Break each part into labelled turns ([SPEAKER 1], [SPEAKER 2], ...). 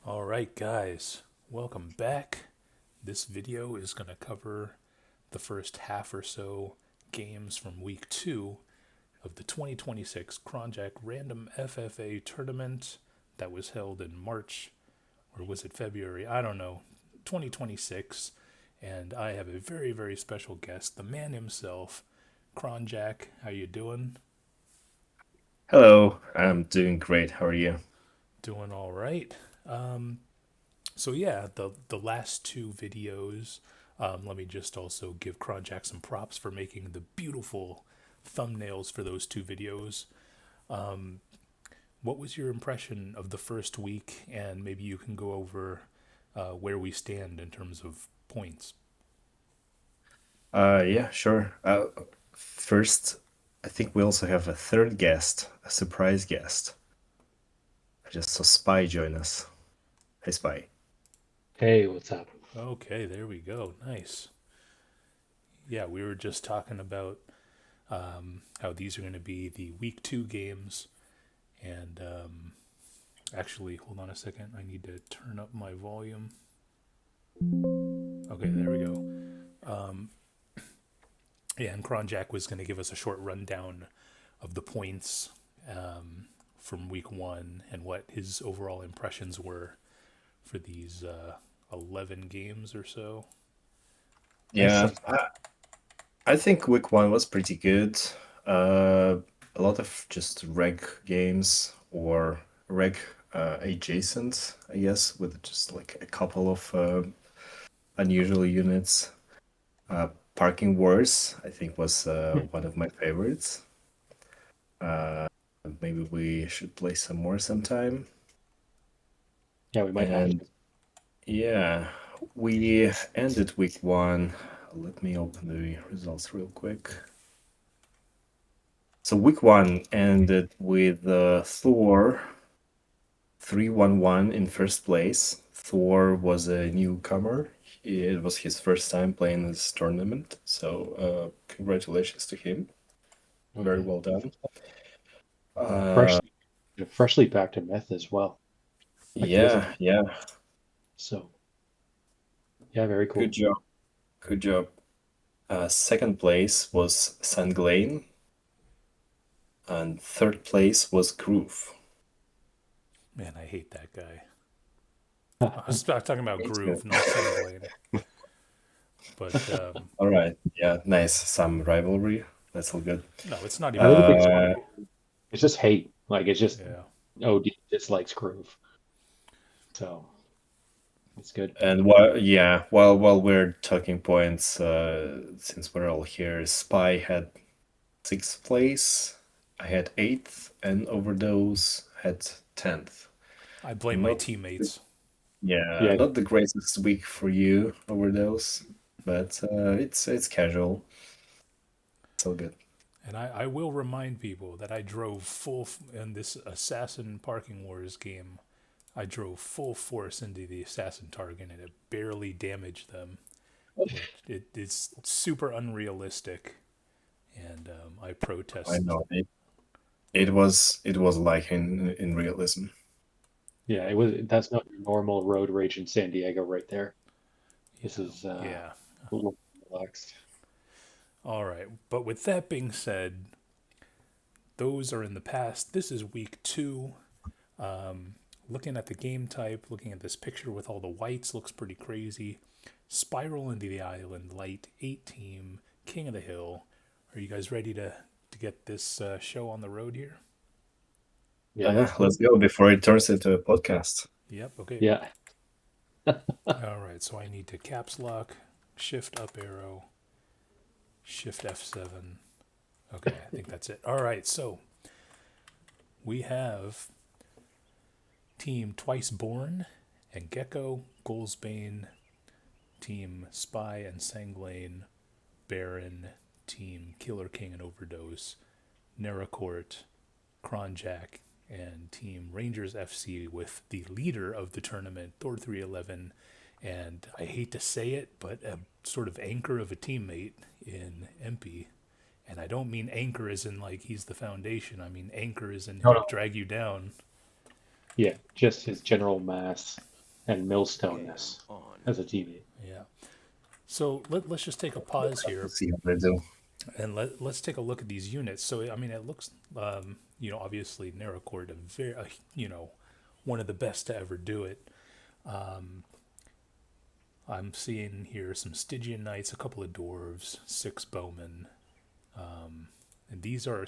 [SPEAKER 1] All right, guys, welcome back. This video is going to cover the first half or so games from week 2 of the 2026 Kronjack Random FFA Tournament that was held in March, or was it February? I don't know, 2026. And I have a very, very special guest, the man himself, Kronjack. How you doing?
[SPEAKER 2] Hello, I'm doing great. How are you?
[SPEAKER 1] Doing all right. So yeah, the last two videos. Let me just also give Kronjack some props for making the beautiful thumbnails for those two videos. What was your impression of the first week, and maybe you can go over where we stand in terms of points.
[SPEAKER 2] Yeah, sure. First, I think we also have a third guest, a surprise guest. I just saw Spy join us. Hey, Spy.
[SPEAKER 3] Hey, what's up?
[SPEAKER 1] Okay, there we go. Nice. Yeah, we were just talking about how these are going to be the week 2 games, and actually, hold on a second. I need to turn up my volume. Okay, there we go. Yeah, and Kronjack was going to give us a short rundown of the points from week 1 and what his overall impressions were for these 11 games or so.
[SPEAKER 2] Yeah, I think week one was pretty good. A lot of just reg games or reg adjacent, I guess, with just like a couple of unusual units. Parking Wars, I think, was one of my favorites. Uh, Maybe we should play some more sometime.
[SPEAKER 3] Yeah, we might have
[SPEAKER 2] And
[SPEAKER 3] to.
[SPEAKER 2] yeah, we ended week one. Let me open the results real quick. So week one ended with Thor 311 in first place. Thor was a newcomer. It was his first time playing this tournament, so congratulations to him. Very
[SPEAKER 3] Okay.
[SPEAKER 2] well done.
[SPEAKER 3] Yeah,
[SPEAKER 2] Uh,
[SPEAKER 3] freshly back to meth as well. Like he hasn't.
[SPEAKER 2] yeah, yeah,
[SPEAKER 3] So yeah, very
[SPEAKER 2] good
[SPEAKER 3] cool.
[SPEAKER 2] job, good job. Second place was Sanglain, and third place was Groove.
[SPEAKER 1] Man, I hate that guy. I was talking about
[SPEAKER 2] Me too.
[SPEAKER 1] Groove, not Sengblane. But
[SPEAKER 2] All right, yeah, nice. Some rivalry. That's all good.
[SPEAKER 1] no, it's not
[SPEAKER 3] I
[SPEAKER 1] even
[SPEAKER 3] don't think it's
[SPEAKER 2] Uh,
[SPEAKER 3] rivalry. It's just hate. Like it's just
[SPEAKER 1] yeah.
[SPEAKER 3] OD dislikes Groove. So it's good.
[SPEAKER 2] and while yeah, while we're talking points, since we're all here, Spy had sixth place. I had eighth, and Overdose had 10th.
[SPEAKER 1] I blame my
[SPEAKER 2] Not
[SPEAKER 1] teammates.
[SPEAKER 2] Yeah,
[SPEAKER 3] Yeah,
[SPEAKER 2] not the greatest week for you, Overdose, but it's casual. It's all good.
[SPEAKER 1] And I will remind people that I drove in this Assassin Parking Wars game. I drove full force into the assassin target and it barely damaged them, which it's super unrealistic. And I
[SPEAKER 2] I
[SPEAKER 1] protest.
[SPEAKER 2] know it was like in realism.
[SPEAKER 3] yeah. It was. That's not your normal road rage in San Diego right there. This
[SPEAKER 1] Yeah,
[SPEAKER 3] is
[SPEAKER 1] yeah.
[SPEAKER 3] a little relaxed.
[SPEAKER 1] All right. But with that being said, those are in the past. This is week 2. Looking at the game type, looking at this picture with all the whites, looks pretty crazy. Spiral into the Island, Light, 8 team, King of the Hill. Are you guys ready to get this show on the road here?
[SPEAKER 3] Yeah,
[SPEAKER 2] Yeah,
[SPEAKER 3] let's do
[SPEAKER 2] let's
[SPEAKER 3] it.
[SPEAKER 2] go before it turns into a podcast.
[SPEAKER 1] Yep, okay.
[SPEAKER 3] Yeah.
[SPEAKER 1] All right, so I need to caps lock, shift up arrow, shift F7. Okay, I think that's it. All right, so we have Team Twice Born and Gecko, Goalsbane, Team Spy and Sanglane, Baron, Team Killer King and Overdose, Neracourt, Kronjack, and Team Rangers FC with the leader of the tournament, Thor 311, and I hate to say it, but a sort of anchor of a teammate in MP. And I don't mean anchor as in like he's the foundation. I mean anchor as in
[SPEAKER 3] No,
[SPEAKER 1] he'll
[SPEAKER 3] no.
[SPEAKER 1] drag you down.
[SPEAKER 3] Yeah, just his general mass. and Millstone this as a teammate.
[SPEAKER 1] Yeah. So let's just take a pause here
[SPEAKER 2] Let's see how they do.
[SPEAKER 1] and let's take a look at these units. So I mean, it looks, obviously Neracord, one of the best to ever do it. I'm seeing here some Stygian Knights, a couple of Dwarves, 6 Bowmen, and these are,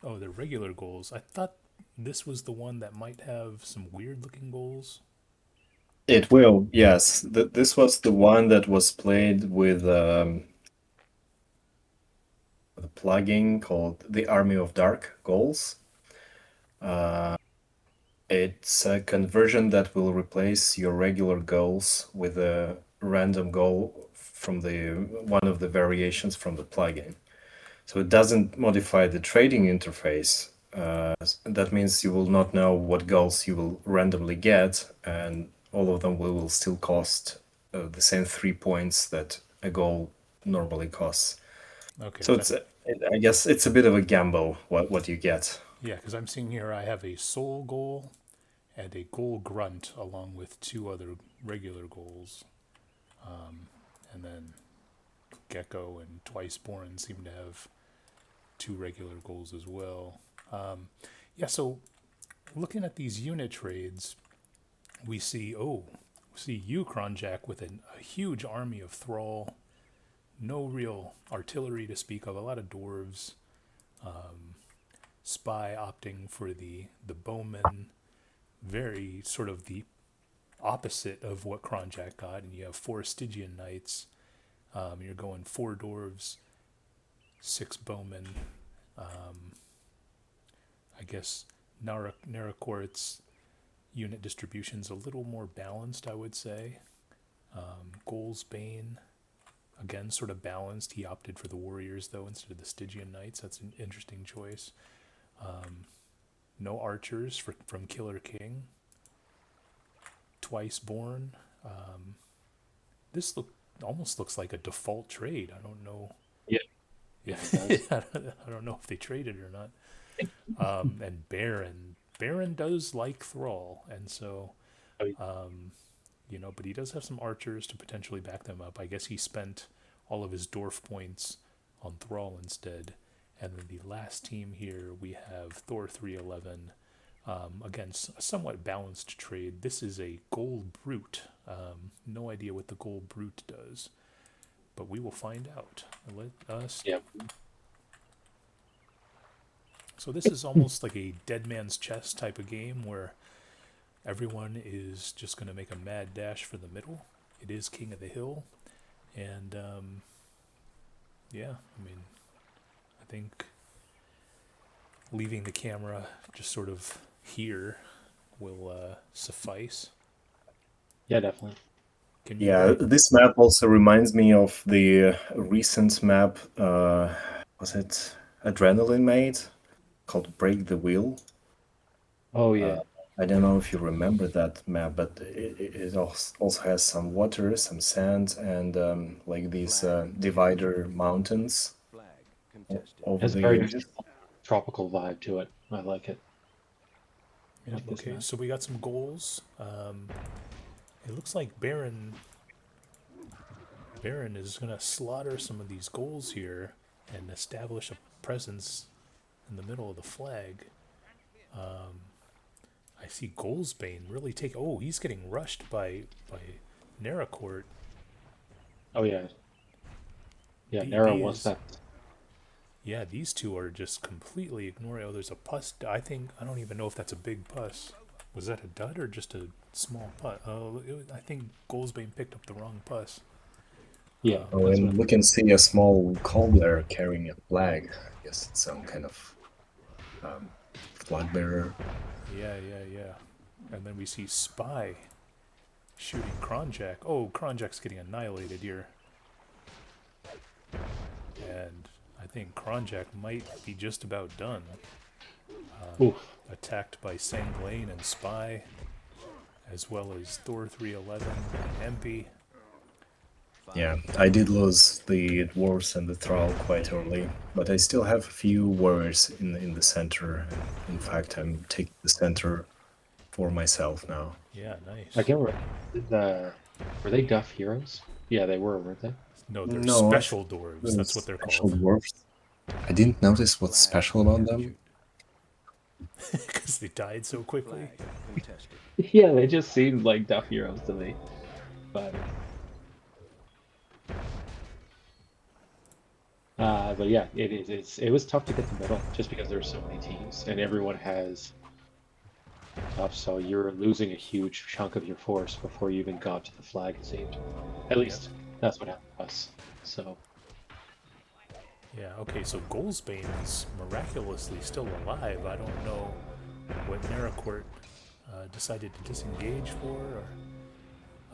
[SPEAKER 1] they're regular goals. I thought this was the one that might have some weird looking goals.
[SPEAKER 2] It will, yes. This was the one that was played with a plugin called the Army of Dark Goals. It's a conversion that will replace your regular goals with a random goal from one of the variations from the plugin. So it doesn't modify the trading interface. That means you will not know what goals you will randomly get, and all of them will still cost the same 3 points that a goal normally costs.
[SPEAKER 1] Okay.
[SPEAKER 2] So I guess it's a bit of a gamble what you get.
[SPEAKER 1] Yeah, because I'm seeing here I have a Soul goal and a Goal Grunt along with 2 other regular goals. And then Gecko and Twiceborn seem to have 2 regular goals as well. So looking at these unit trades, we see you, Kronjack, with a huge army of Thrall, no real artillery to speak of, a lot of Dwarves, Spy opting for the Bowman, very sort of the opposite of what Kronjack got, and you have 4 Stygian Knights, you're going 4 Dwarves, 6 Bowmen, I guess Neracort's unit distribution's a little more balanced, I would say. Goals Bane, again, sort of balanced. He opted for the Warriors, though, instead of the Stygian Knights. That's an interesting choice. No Archers from Killer King. Twiceborn. This almost looks like a default trade. I don't know.
[SPEAKER 3] Yeah.
[SPEAKER 1] I don't know if they traded or not. And Baron does like Thrall, and so, but he does have some archers to potentially back them up. I guess he spent all of his dwarf points on Thrall instead. And then the last team here, we have Thor 311. Again, a somewhat balanced trade. This is a Gold Brute. No idea what the Gold Brute does, but we will find out. Let us.
[SPEAKER 3] Yep.
[SPEAKER 1] So this is almost like a dead man's chess type of game where everyone is just going to make a mad dash for the middle. It is King of the Hill, and I think leaving the camera just sort of here will suffice.
[SPEAKER 3] Yeah, definitely.
[SPEAKER 2] This map also reminds me of the recent map, was it Adrenaline made, called Break the Wheel.
[SPEAKER 3] Oh, yeah.
[SPEAKER 2] I don't know if you remember that map, but it also has some water, some sand, and like these divider mountains over
[SPEAKER 3] Has
[SPEAKER 2] the
[SPEAKER 3] very
[SPEAKER 2] edges.
[SPEAKER 3] tropical vibe to it. I like it.
[SPEAKER 1] Yeah, okay, so we got some goals. It looks like Baron is going to slaughter some of these goals here and establish a presence in the middle of the flag. I see Goalsbane really take. Oh, he's getting rushed by Neracord.
[SPEAKER 3] Oh, yeah. Yeah, Nera wants that.
[SPEAKER 1] Yeah, these two are just completely ignoring. Oh, there's a pus. I don't even know if that's a big pus. Was that a dud or just a small pus? Oh, I think Goalsbane picked up the wrong pus.
[SPEAKER 3] Yeah.
[SPEAKER 2] And we can see a small cobbler carrying a flag. I guess it's some kind of flag bearer.
[SPEAKER 1] Yeah. And then we see Spy shooting Kronjack. Oh, Kronjack's getting annihilated here. And I think Kronjack might be just about done. Attacked by Sanglane and Spy, as well as Thor 311 and MP.
[SPEAKER 2] Yeah, I did lose the dwarves and the thrall quite early, but I still have a few warriors in the center. In fact, I'm taking the center for myself now.
[SPEAKER 1] Yeah, nice.
[SPEAKER 3] I can't remember. Were they Duff Heroes? Yeah, they were, weren't they?
[SPEAKER 1] No, they're
[SPEAKER 2] No, I
[SPEAKER 1] special
[SPEAKER 2] think
[SPEAKER 1] dwarves.
[SPEAKER 2] those
[SPEAKER 1] That's what they're
[SPEAKER 2] special
[SPEAKER 1] called.
[SPEAKER 2] dwarfs. I didn't notice what's special about them.
[SPEAKER 1] Because they died so quickly.
[SPEAKER 3] Yeah, they just seemed like Duff Heroes to me. But yeah, it is. It was tough to get the middle just because there's so many teams and everyone has stuff. So you're losing a huge chunk of your force before you even got to the flag. It seemed. At least that's what happened to us. So
[SPEAKER 1] Yeah, okay, so Goldsbane is miraculously still alive. I don't know what Naracourt decided to disengage for,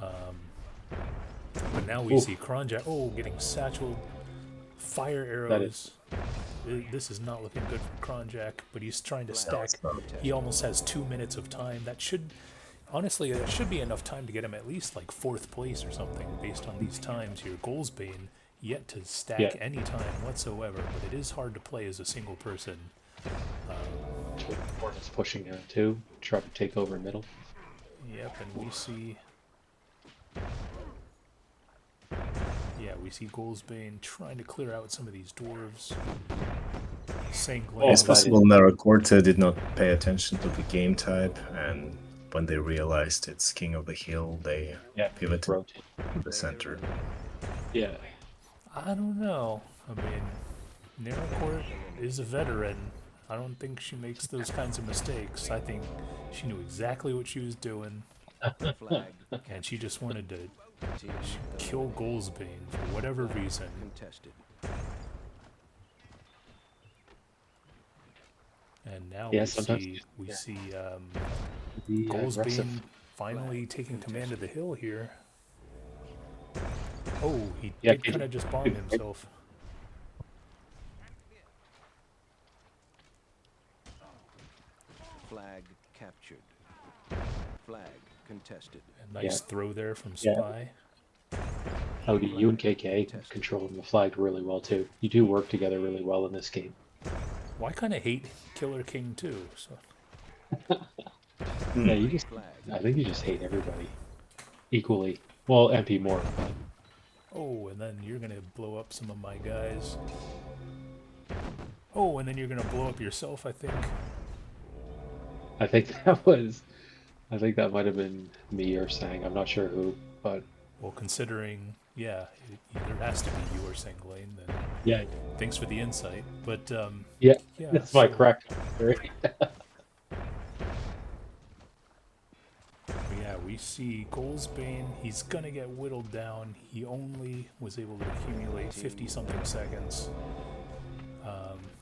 [SPEAKER 1] but now we
[SPEAKER 3] Ooh.
[SPEAKER 1] see Kronjack, getting satcheled, fire
[SPEAKER 3] that is
[SPEAKER 1] arrows. This is not looking good for Kronjack, but he's trying to stack. He almost has 2 minutes of time. Honestly, that should be enough time to get him at least like 4th place or something based on these times here. Goldsbane yet to stack any time whatsoever, but it is hard to play as a single person.
[SPEAKER 3] Hornets pushing down too, try to take over middle.
[SPEAKER 1] Yep, and we see Goldsbane trying to clear out some of these dwarves.
[SPEAKER 2] It's possible Naracourt did not pay attention to the game type, and when they realized it's King of the Hill, they pivoted to the center.
[SPEAKER 3] Yeah.
[SPEAKER 1] I don't know. I mean, Naracourt is a veteran. I don't think she makes those kinds of mistakes. I think she knew exactly what she was doing. And she just wanted to kill Goldsbane for whatever reason. And now we see Goldsbane finally taking command of the hill here. Oh, he did kind of just bomb himself.
[SPEAKER 4] Flag captured. Flag contested.
[SPEAKER 1] A nice throw there from Spy.
[SPEAKER 3] Oh, you and KK controlling the flag really well too. You do work together really well in this game.
[SPEAKER 1] Well, I kind of hate Killer King too. So.
[SPEAKER 3] Yeah, I think you just hate everybody equally. Well, MP more. But...
[SPEAKER 1] Oh, and then you're gonna blow up some of my guys. Oh, and then you're gonna blow up yourself, I think.
[SPEAKER 3] I think that might have been me or Sang. I'm not sure who, but.
[SPEAKER 1] Well, considering, it either has to be you or Sanglane, then.
[SPEAKER 3] Yeah.
[SPEAKER 1] Thanks for the insight, but
[SPEAKER 3] that's my correct.
[SPEAKER 1] We see Goldsbane. He's gonna get whittled down. He only was able to accumulate 50-something seconds.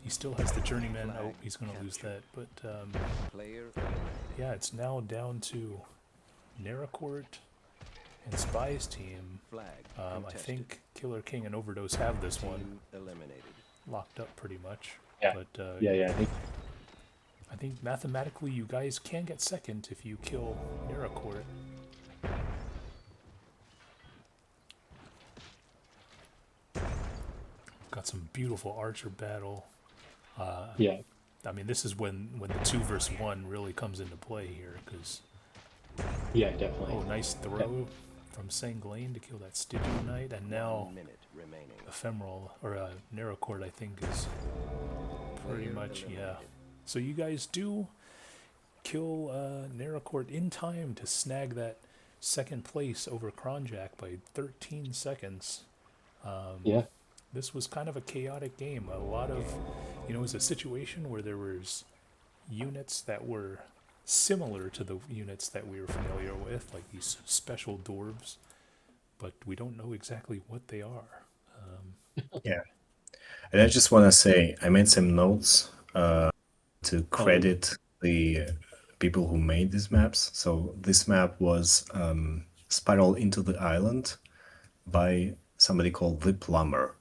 [SPEAKER 1] He still has the journeyman. Oh, he's gonna lose that. But it's now down to Naracourt and Spy's team. I think Killer King and Overdose have this one locked up pretty much.
[SPEAKER 3] Yeah.
[SPEAKER 1] But I think mathematically you guys can get second if you kill Naracourt. Got some beautiful archer battle. I mean, this is when the 2 versus 1 really comes into play here, because.
[SPEAKER 3] Yeah, definitely.
[SPEAKER 1] Oh, nice throw from Sanglane to kill that Stygian Knight, and now Ephemeral or Naracourt, I think, is pretty much So you guys do kill Naracourt in time to snag that 2nd place over Kronjack by 13 seconds. This was kind of a chaotic game. A lot of, it was a situation where there was units that were similar to the units that we were familiar with, like these special dwarves, but we don't know exactly what they are.
[SPEAKER 2] And I just want to say, I made some notes to credit the people who made these maps. So this map was Spiral into the Island by somebody called The Plumber.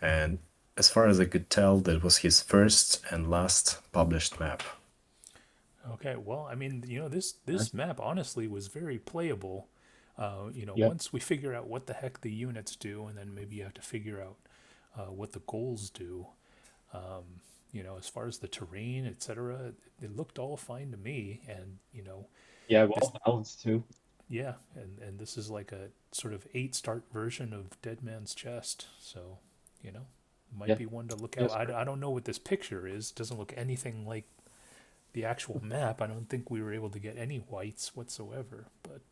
[SPEAKER 2] And as far as I could tell, that was his first and last published map.
[SPEAKER 1] Okay, well, I mean, this map honestly was very playable. Once we figure out what the heck the units do, and then maybe you have to figure out what the goals do. you know, as far as the terrain, etc., it looked all fine to me. And you know,
[SPEAKER 3] Yeah,
[SPEAKER 1] this,
[SPEAKER 3] well balanced too.
[SPEAKER 1] yeah, and this is like a sort of 8 start version of Dead Man's Chest, so you know, might
[SPEAKER 3] Yeah,
[SPEAKER 1] be one to look out.
[SPEAKER 3] yes,
[SPEAKER 1] I don't know what this picture is. Doesn't look anything like the actual map. I don't think we were able to get any whites whatsoever, but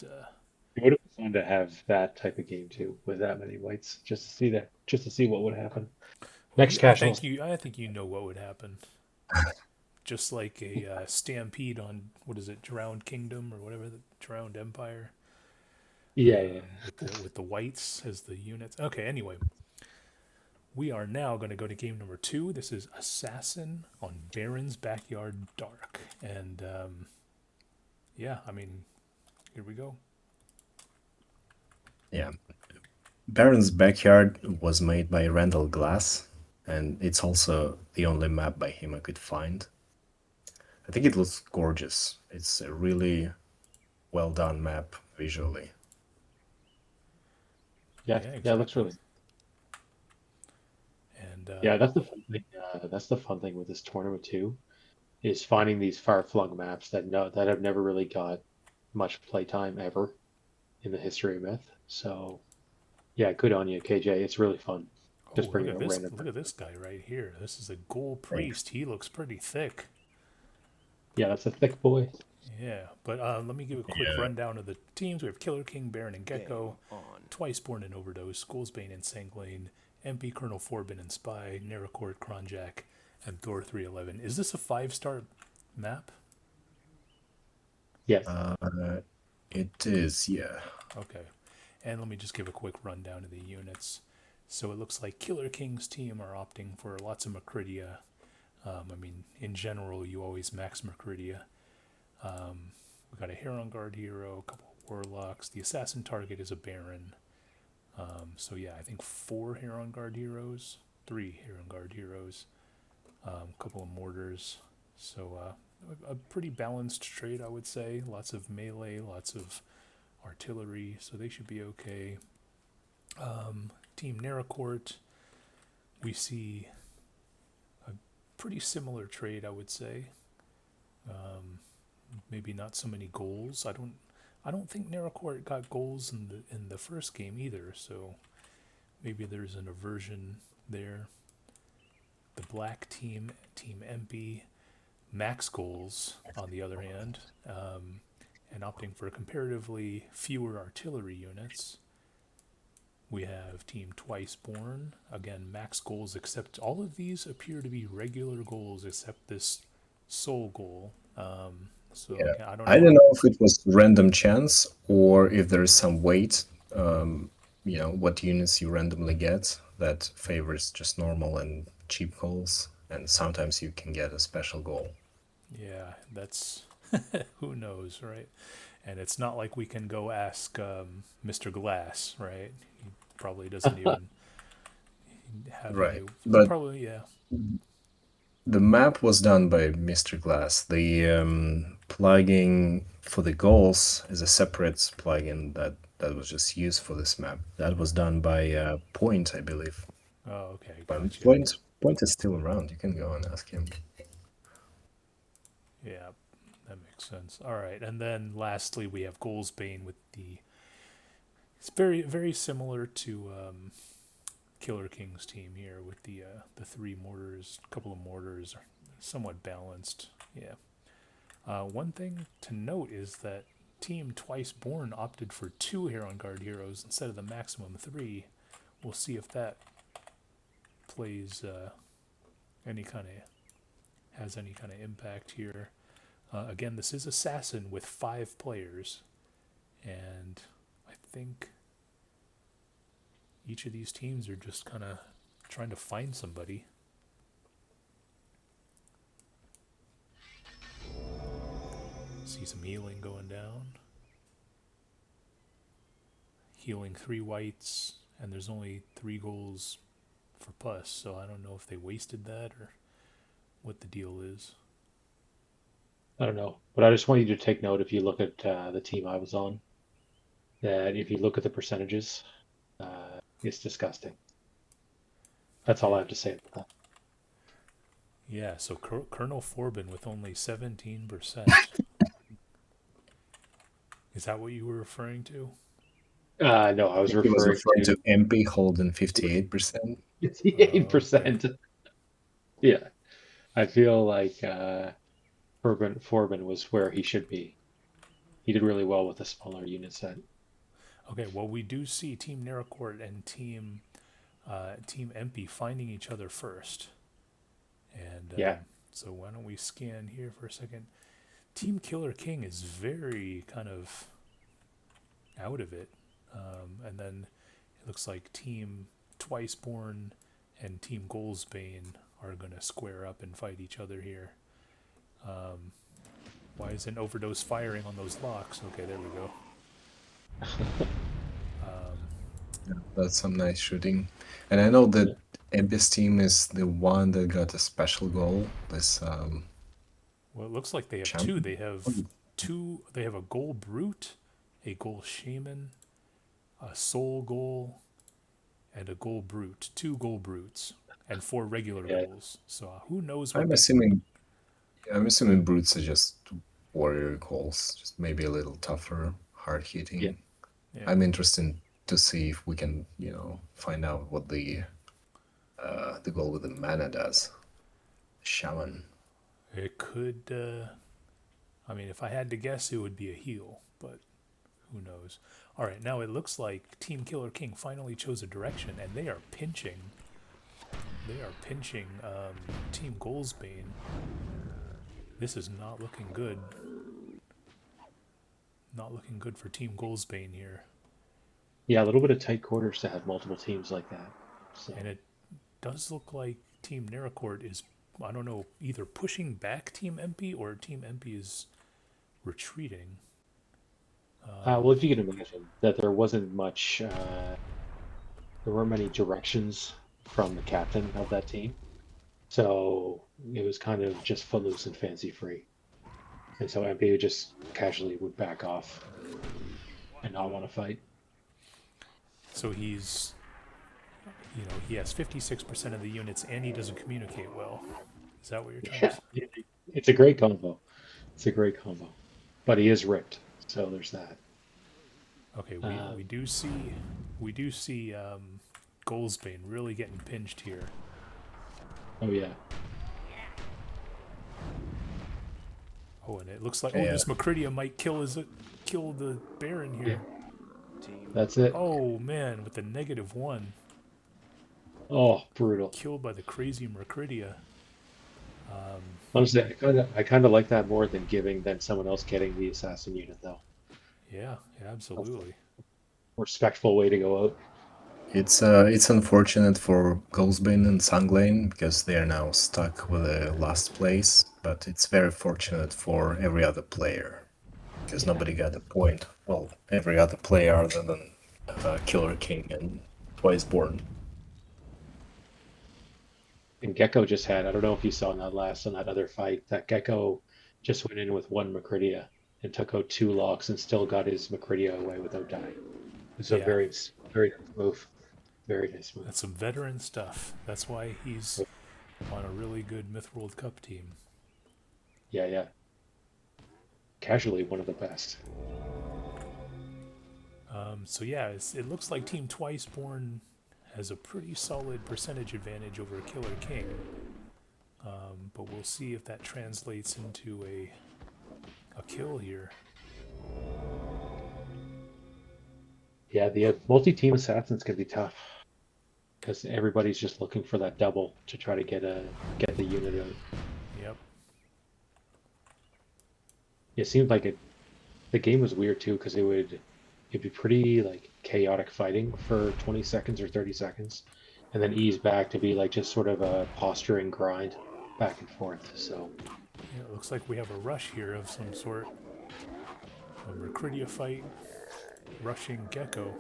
[SPEAKER 3] it would have been fun to have that type of game too, with that many whites, just to see that, just to see what would happen.
[SPEAKER 1] well,
[SPEAKER 3] Next
[SPEAKER 1] I
[SPEAKER 3] casuals.
[SPEAKER 1] think you know what would happen. Just like a stampede on what is it, Drowned Kingdom or whatever, the Drowned Empire,
[SPEAKER 3] Yeah, yeah.
[SPEAKER 1] with the whites as the units. Okay, anyway, we are now going to go to game number 2. This is Assassin on Baron's Backyard Dark, and yeah, I mean, here we go.
[SPEAKER 2] Yeah. Baron's Backyard was made by Randall Glass, and it's also the only map by him I could find. I think it looks gorgeous. It's a really well done map visually.
[SPEAKER 3] Yeah,
[SPEAKER 1] Yeah,
[SPEAKER 3] yeah, it looks
[SPEAKER 1] exactly.
[SPEAKER 3] really.
[SPEAKER 1] And
[SPEAKER 3] Yeah, that's the fun thing. That's the fun thing with this tournament too, is finding these far-flung maps that have never really got much playtime ever in the history of Myth. So yeah, good on you, KJ. It's really fun.
[SPEAKER 1] oh,
[SPEAKER 3] Just bringing a random.
[SPEAKER 1] look at this guy right here. This is a Gold
[SPEAKER 2] Thanks.
[SPEAKER 1] Priest. He looks pretty thick.
[SPEAKER 3] Yeah, that's a thick boy.
[SPEAKER 1] Yeah, but let me give a quick
[SPEAKER 2] Yeah.
[SPEAKER 1] rundown of the teams. We have Killer King, Baron, and Gecko.
[SPEAKER 4] Game on.
[SPEAKER 1] Twice Born and Overdose, Skullsbane and Sanglane, MP Colonel Forbin and Spy, Naracourt, Kronjack, and Thor 311. Is this a 5 star map?
[SPEAKER 3] Yes.
[SPEAKER 2] It is, yeah.
[SPEAKER 1] Okay. And let me just give a quick rundown of the units. So it looks like Killer King's team are opting for lots of Macridia. I mean, in general, you always max Macridia. We got a Heron Guard hero, a couple of Warlocks. The assassin target is a Baron. So yeah, I think 4 Heron Guard heroes, 3 Heron Guard heroes, a couple of mortars. So a pretty balanced trade, I would say. Lots of melee, lots of artillery, so they should be okay. Team Naracourt, we see a pretty similar trade, I would say. Maybe not so many goals. I don't think Naracourt got goals in the first game either, so maybe there's an aversion there. The black team, Team MP, max goals on the other hand, and opting for comparatively fewer artillery units. We have Team Twice Born, again max goals, except all of these appear to be regular goals except this soul goal. So
[SPEAKER 2] Yeah.
[SPEAKER 1] I don't
[SPEAKER 2] I
[SPEAKER 1] know.
[SPEAKER 2] don't know if it was random chance or if there is some weight, you know, what units you randomly get that favors just normal and cheap goals. And sometimes you can get a special goal.
[SPEAKER 1] Yeah, that's who knows, right? And it's not like we can go ask Mr. Glass, right? He probably doesn't even have
[SPEAKER 2] Right.
[SPEAKER 1] any.
[SPEAKER 2] But
[SPEAKER 1] Probably, yeah.
[SPEAKER 2] the map was done by Mr. Glass. The plugin for the goals is a separate plugin that was just used for this map. That was done by Point, I believe.
[SPEAKER 1] Oh, okay,
[SPEAKER 2] But
[SPEAKER 1] gotcha.
[SPEAKER 2] Point is still around. You can go and ask him.
[SPEAKER 1] Yeah, that makes sense. All right, and then lastly we have Goalsbane with the. It's very similar to Killer King's team here with the 3 mortars, a couple of mortars, somewhat balanced. Yeah. One thing to note is that Team Twice Born opted for 2 Heron Guard heroes instead of the maximum 3. We'll see if that plays any kind of has any kind of impact here. Again, this is Assassin with 5 players, and I think each of these teams are just kind of trying to find somebody. See some healing going down. Healing 3 whites, and there's only 3 goals for Puss, so I don't know if they wasted that or what the deal is.
[SPEAKER 3] I don't know, but I just want you to take note if you look at the team I was on, that if you look at the percentages, it's disgusting. That's all I have to say about that.
[SPEAKER 1] Yeah, so Colonel Forbin with only 17%. Is that what you were referring to?
[SPEAKER 3] No, I
[SPEAKER 2] I
[SPEAKER 3] was
[SPEAKER 2] think he was
[SPEAKER 3] referring
[SPEAKER 2] referring
[SPEAKER 3] to
[SPEAKER 2] to MP holding 58%.
[SPEAKER 3] 58%. Yeah, I feel like Forbin was where he should be. He did really well with a smaller unit set.
[SPEAKER 1] Okay, well, we do see Team Neracourt and Team MP finding each other first. And
[SPEAKER 3] Yeah,
[SPEAKER 1] so why don't we scan here for a second? Team Killer King is very kind of out of it. And then it looks like Team Twiceborn and Team Goalsbane are going to square up and fight each other here. Why isn't Overdose firing on those locks? Okay, there we go.
[SPEAKER 2] That's some nice shooting. And I know that
[SPEAKER 3] yeah,
[SPEAKER 2] MP's team is the one that got a special goal. This
[SPEAKER 1] Well, it looks like they have two.
[SPEAKER 2] champion.
[SPEAKER 1] They have two. They have a Goal Brute, a Goal Shaman, a Soul Goal, and a Goal Brute. Two Goal Brutes and 4 regular
[SPEAKER 3] yeah,
[SPEAKER 1] goals. So who knows what
[SPEAKER 2] I'm
[SPEAKER 1] they
[SPEAKER 2] assuming I'm assuming brutes are just warrior goals, just maybe a little tougher, hard
[SPEAKER 3] yeah.
[SPEAKER 2] hitting.
[SPEAKER 1] Yeah,
[SPEAKER 2] I'm interested to see if we can, find out what the goal with the mana does. Shaman.
[SPEAKER 1] it could. I mean, if I had to guess, it would be a heal, but who knows? All right, now it looks like Team Killer King finally chose a direction, and they are pinching. They are pinching Team Goalsbane. This is not looking good. Not looking good for Team Goalsbane here.
[SPEAKER 3] Yeah, a little bit of tight quarters to have multiple teams like that. So
[SPEAKER 1] And it does look like Team Neracourt is, I don't know, either pushing back Team MP or Team MP is retreating.
[SPEAKER 3] well, if you can imagine that there wasn't much, there weren't many directions from the captain of that team. So it was kind of just footloose and fancy free. And so MP just casually would back off and not want to fight.
[SPEAKER 1] So he's, he has 56% of the units and he doesn't communicate well. Is that what you're trying to
[SPEAKER 3] Yeah,
[SPEAKER 1] say?
[SPEAKER 3] it's a great combo. It's a great combo. But he is ripped, so there's that.
[SPEAKER 1] Okay, we do see Goalsbane really getting pinched here.
[SPEAKER 3] Oh yeah.
[SPEAKER 1] Oh, and it looks like
[SPEAKER 2] Yeah.
[SPEAKER 1] this Macridia might kill the Baron
[SPEAKER 3] Yeah.
[SPEAKER 1] here.
[SPEAKER 3] That's it.
[SPEAKER 1] Oh man, with the -1,
[SPEAKER 3] Oh, brutal.
[SPEAKER 1] killed by the crazy Macridia.
[SPEAKER 3] Honestly, I kind of like that more than someone else getting the assassin unit though.
[SPEAKER 1] Yeah, absolutely.
[SPEAKER 3] Respectful way to go out.
[SPEAKER 2] It's unfortunate for Goalsbane and Sunglane because they are now stuck with the last place, but it's very fortunate for every other player because
[SPEAKER 3] Yeah.
[SPEAKER 2] nobody got a point. Well, every other player other than Killer King and Twiceborn.
[SPEAKER 3] And Gecko just had, I don't know if you saw in that other fight, that Gecko just went in with one Macridia and took out 2 locks and still got his Macridia away without dying. It's a
[SPEAKER 1] Yeah.
[SPEAKER 3] very, very nice move. Very nice move.
[SPEAKER 1] That's some veteran stuff. That's why he's on a really good Myth World Cup team.
[SPEAKER 3] Yeah, yeah. Casually one of the best.
[SPEAKER 1] So yeah, it looks like Team Twiceborn has a pretty solid percentage advantage over Killer King. But we'll see if that translates into a kill here.
[SPEAKER 3] Yeah, the multi-team assassins can be tough because everybody's just looking for that double to try to get the unit out.
[SPEAKER 1] Yep.
[SPEAKER 3] It seemed like the game was weird too because it'd be pretty like chaotic fighting for 20 seconds or 30 seconds and then ease back to be like just sort of a posturing grind back and forth. So
[SPEAKER 1] Yeah, it looks like we have a rush here of some sort. A Macridia fight, rushing Gecko.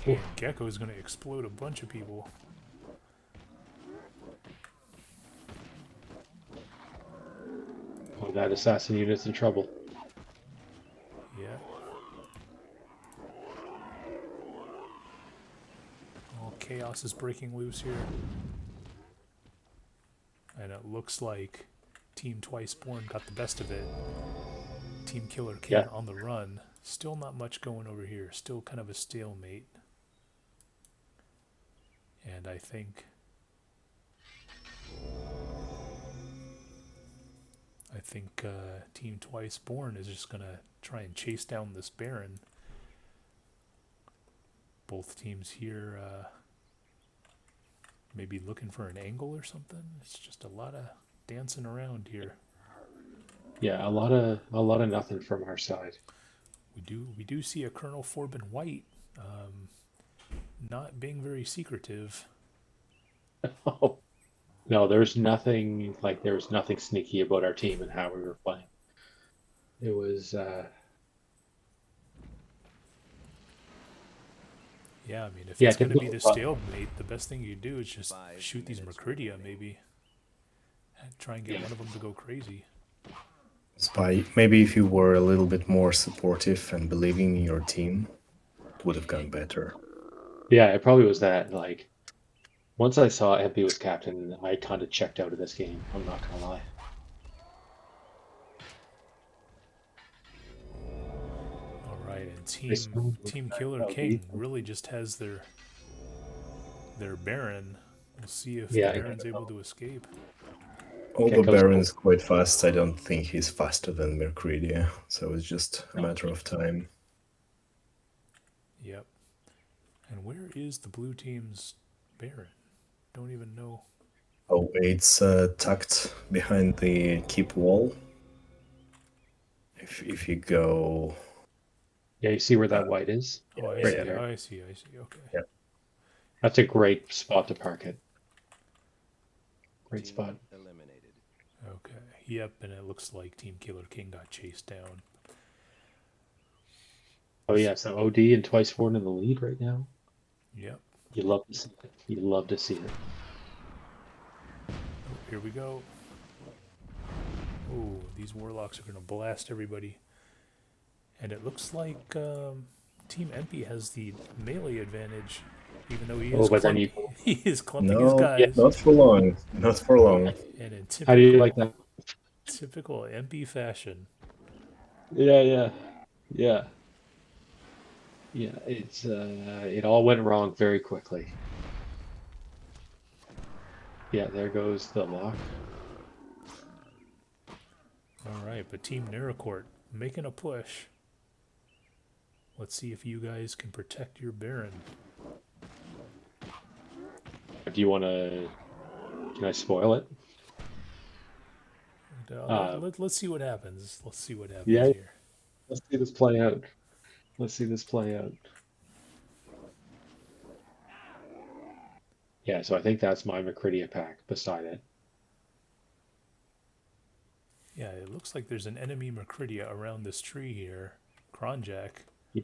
[SPEAKER 1] And Gecko is going to explode a bunch of people.
[SPEAKER 3] oh, that assassin unit's in trouble.
[SPEAKER 1] Yeah. All chaos is breaking loose here. looks like Team Twice Born got the best of it. Team Killer King
[SPEAKER 3] Yeah.
[SPEAKER 1] on the run. Still not much going over here. Still kind of a stalemate. And I think Team Twice Born is just gonna try and chase down this Baron. Both teams here maybe looking for an angle or something. It's just a lot of dancing around here.
[SPEAKER 3] Yeah, a lot of nothing from our side.
[SPEAKER 1] We do see a Colonel Forbin White not being very secretive.
[SPEAKER 3] Oh, no, there's nothing sneaky about our team and how we were playing. It was
[SPEAKER 1] Yeah, I mean, if
[SPEAKER 3] Yeah,
[SPEAKER 1] it's going to be
[SPEAKER 3] typical
[SPEAKER 1] the
[SPEAKER 3] fun.
[SPEAKER 1] stalemate, the best thing you do is just
[SPEAKER 4] 5
[SPEAKER 1] shoot these
[SPEAKER 4] minutes
[SPEAKER 1] Mercuridia,
[SPEAKER 4] remaining.
[SPEAKER 1] maybe. And try and get one of them to go crazy.
[SPEAKER 2] Spy, maybe if you were a little bit more supportive and believing in your team, it would have gone better.
[SPEAKER 3] Yeah, it probably was that. Like, once I saw MP was captain, I kind of checked out of this game. I'm not gonna lie.
[SPEAKER 1] All right, and
[SPEAKER 3] This one was
[SPEAKER 1] Team
[SPEAKER 3] that
[SPEAKER 1] Killer
[SPEAKER 3] LD.
[SPEAKER 1] King really just has their Baron. We'll see if
[SPEAKER 3] Yeah,
[SPEAKER 1] the Baron's able to escape.
[SPEAKER 2] Although
[SPEAKER 3] Gecko's
[SPEAKER 2] Baron's quite fast, I don't think he's faster than Mercuridia, so it's just a matter of time.
[SPEAKER 1] Yep. And where is the blue team's Baron? Don't even know.
[SPEAKER 2] Oh, it's tucked behind the keep wall. If you go,
[SPEAKER 3] Yeah, you see where that white is?
[SPEAKER 1] Oh, I
[SPEAKER 2] yeah,
[SPEAKER 1] see.
[SPEAKER 3] Right there.
[SPEAKER 1] I see. Okay.
[SPEAKER 2] Yeah.
[SPEAKER 3] That's a great spot to park it. Great
[SPEAKER 4] Team
[SPEAKER 3] spot.
[SPEAKER 4] eliminated.
[SPEAKER 1] Okay. Yep, and it looks like Team Killer King got chased down.
[SPEAKER 3] Oh yeah, so OD and Twice Born in the lead right now.
[SPEAKER 1] Yep.
[SPEAKER 3] You love to see it. You love to see it.
[SPEAKER 1] Oh, here we go. Oh, these Warlocks are going to blast everybody. And it looks like Team MP has the melee advantage, even though he is,
[SPEAKER 3] but then
[SPEAKER 1] he is clumping his
[SPEAKER 2] no,
[SPEAKER 1] guys.
[SPEAKER 2] not for long, not for long.
[SPEAKER 1] And in
[SPEAKER 3] How do you like that?
[SPEAKER 1] typical MP fashion.
[SPEAKER 3] Yeah. It's it all went wrong very quickly. Yeah, there goes the lock.
[SPEAKER 1] All right, but Team Neracourt making a push. Let's see if you guys can protect your Baron.
[SPEAKER 3] Do you want to? Can I spoil it?
[SPEAKER 1] Let's see what happens. Let's see what happens
[SPEAKER 3] Yeah.
[SPEAKER 1] here.
[SPEAKER 3] Let's see this play out. Let's see this play out. Yeah, so I think that's my Mercuridia pack beside it.
[SPEAKER 1] Yeah, it looks like there's an enemy Mercuridia around this tree here. Kronjack
[SPEAKER 3] Yeah.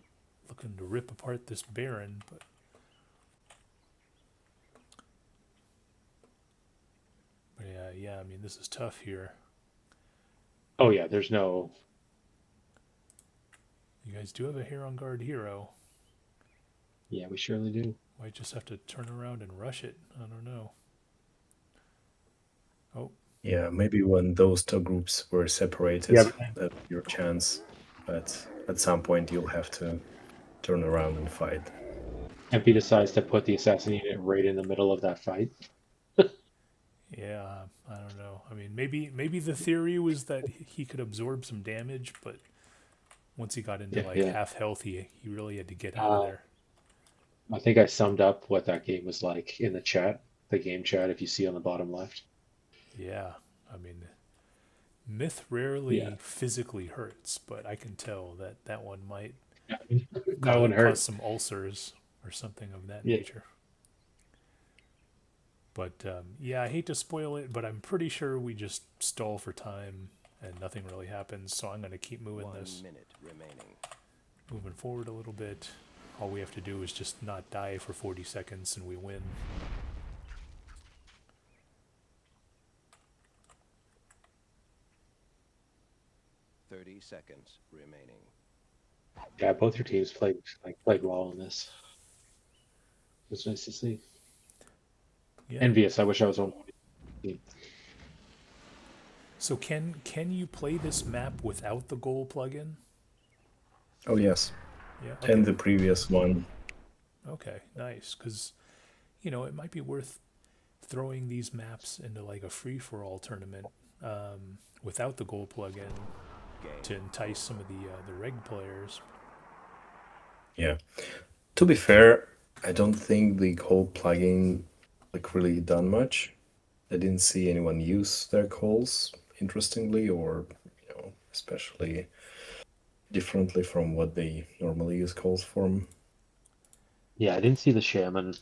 [SPEAKER 1] looking to rip apart this Baron, but yeah, I mean, this is tough here.
[SPEAKER 3] Oh yeah, there's no.
[SPEAKER 1] You guys do have a Hair on Guard hero.
[SPEAKER 3] Yeah, we surely do.
[SPEAKER 1] Might just have to turn around and rush it. I don't know. Oh,
[SPEAKER 2] Yeah, maybe when those two groups were separated,
[SPEAKER 3] Yeah,
[SPEAKER 2] that's your chance. But at some point, you'll have to turn around and fight.
[SPEAKER 3] MP decides to put the assassin unit right in the middle of that fight.
[SPEAKER 1] yeah, I don't know. I mean, maybe the theory was that he could absorb some damage, but once he got into
[SPEAKER 3] Yeah.
[SPEAKER 1] half health, he really had to get out of there.
[SPEAKER 3] I think I summed up what that game was like in the chat, the game chat, if you see on the bottom left.
[SPEAKER 1] Yeah, I mean, Myth rarely
[SPEAKER 3] Yeah.
[SPEAKER 1] physically hurts, but I can tell that one might
[SPEAKER 3] That one
[SPEAKER 1] cause
[SPEAKER 3] hurts.
[SPEAKER 1] some ulcers or something of that
[SPEAKER 3] Yeah.
[SPEAKER 1] nature. But yeah, I hate to spoil it, but I'm pretty sure we just stall for time and nothing really happens. So I'm going to keep moving
[SPEAKER 4] 1
[SPEAKER 1] this,
[SPEAKER 4] minute remaining.
[SPEAKER 1] moving forward a little bit. All we have to do is just not die for 40 seconds and we win.
[SPEAKER 4] Thirty seconds remaining.
[SPEAKER 3] Yeah, both your teams played well in this. It's nice to see.
[SPEAKER 1] Yeah.
[SPEAKER 3] Envious. I wish I was on.
[SPEAKER 1] So can you play this map without the goal plugin?
[SPEAKER 2] Oh yes,
[SPEAKER 1] Yeah.
[SPEAKER 2] and
[SPEAKER 1] Okay.
[SPEAKER 2] the previous one.
[SPEAKER 1] Okay. Nice. Because it might be worth throwing these maps into like a free-for-all tournament without the goal plugin to entice some of the reg players.
[SPEAKER 2] Yeah. To be fair, I don't think the whole plugin like really done much. I didn't see anyone use their calls interestingly, or especially differently from what they normally use calls for.
[SPEAKER 3] Yeah, I didn't see the shaman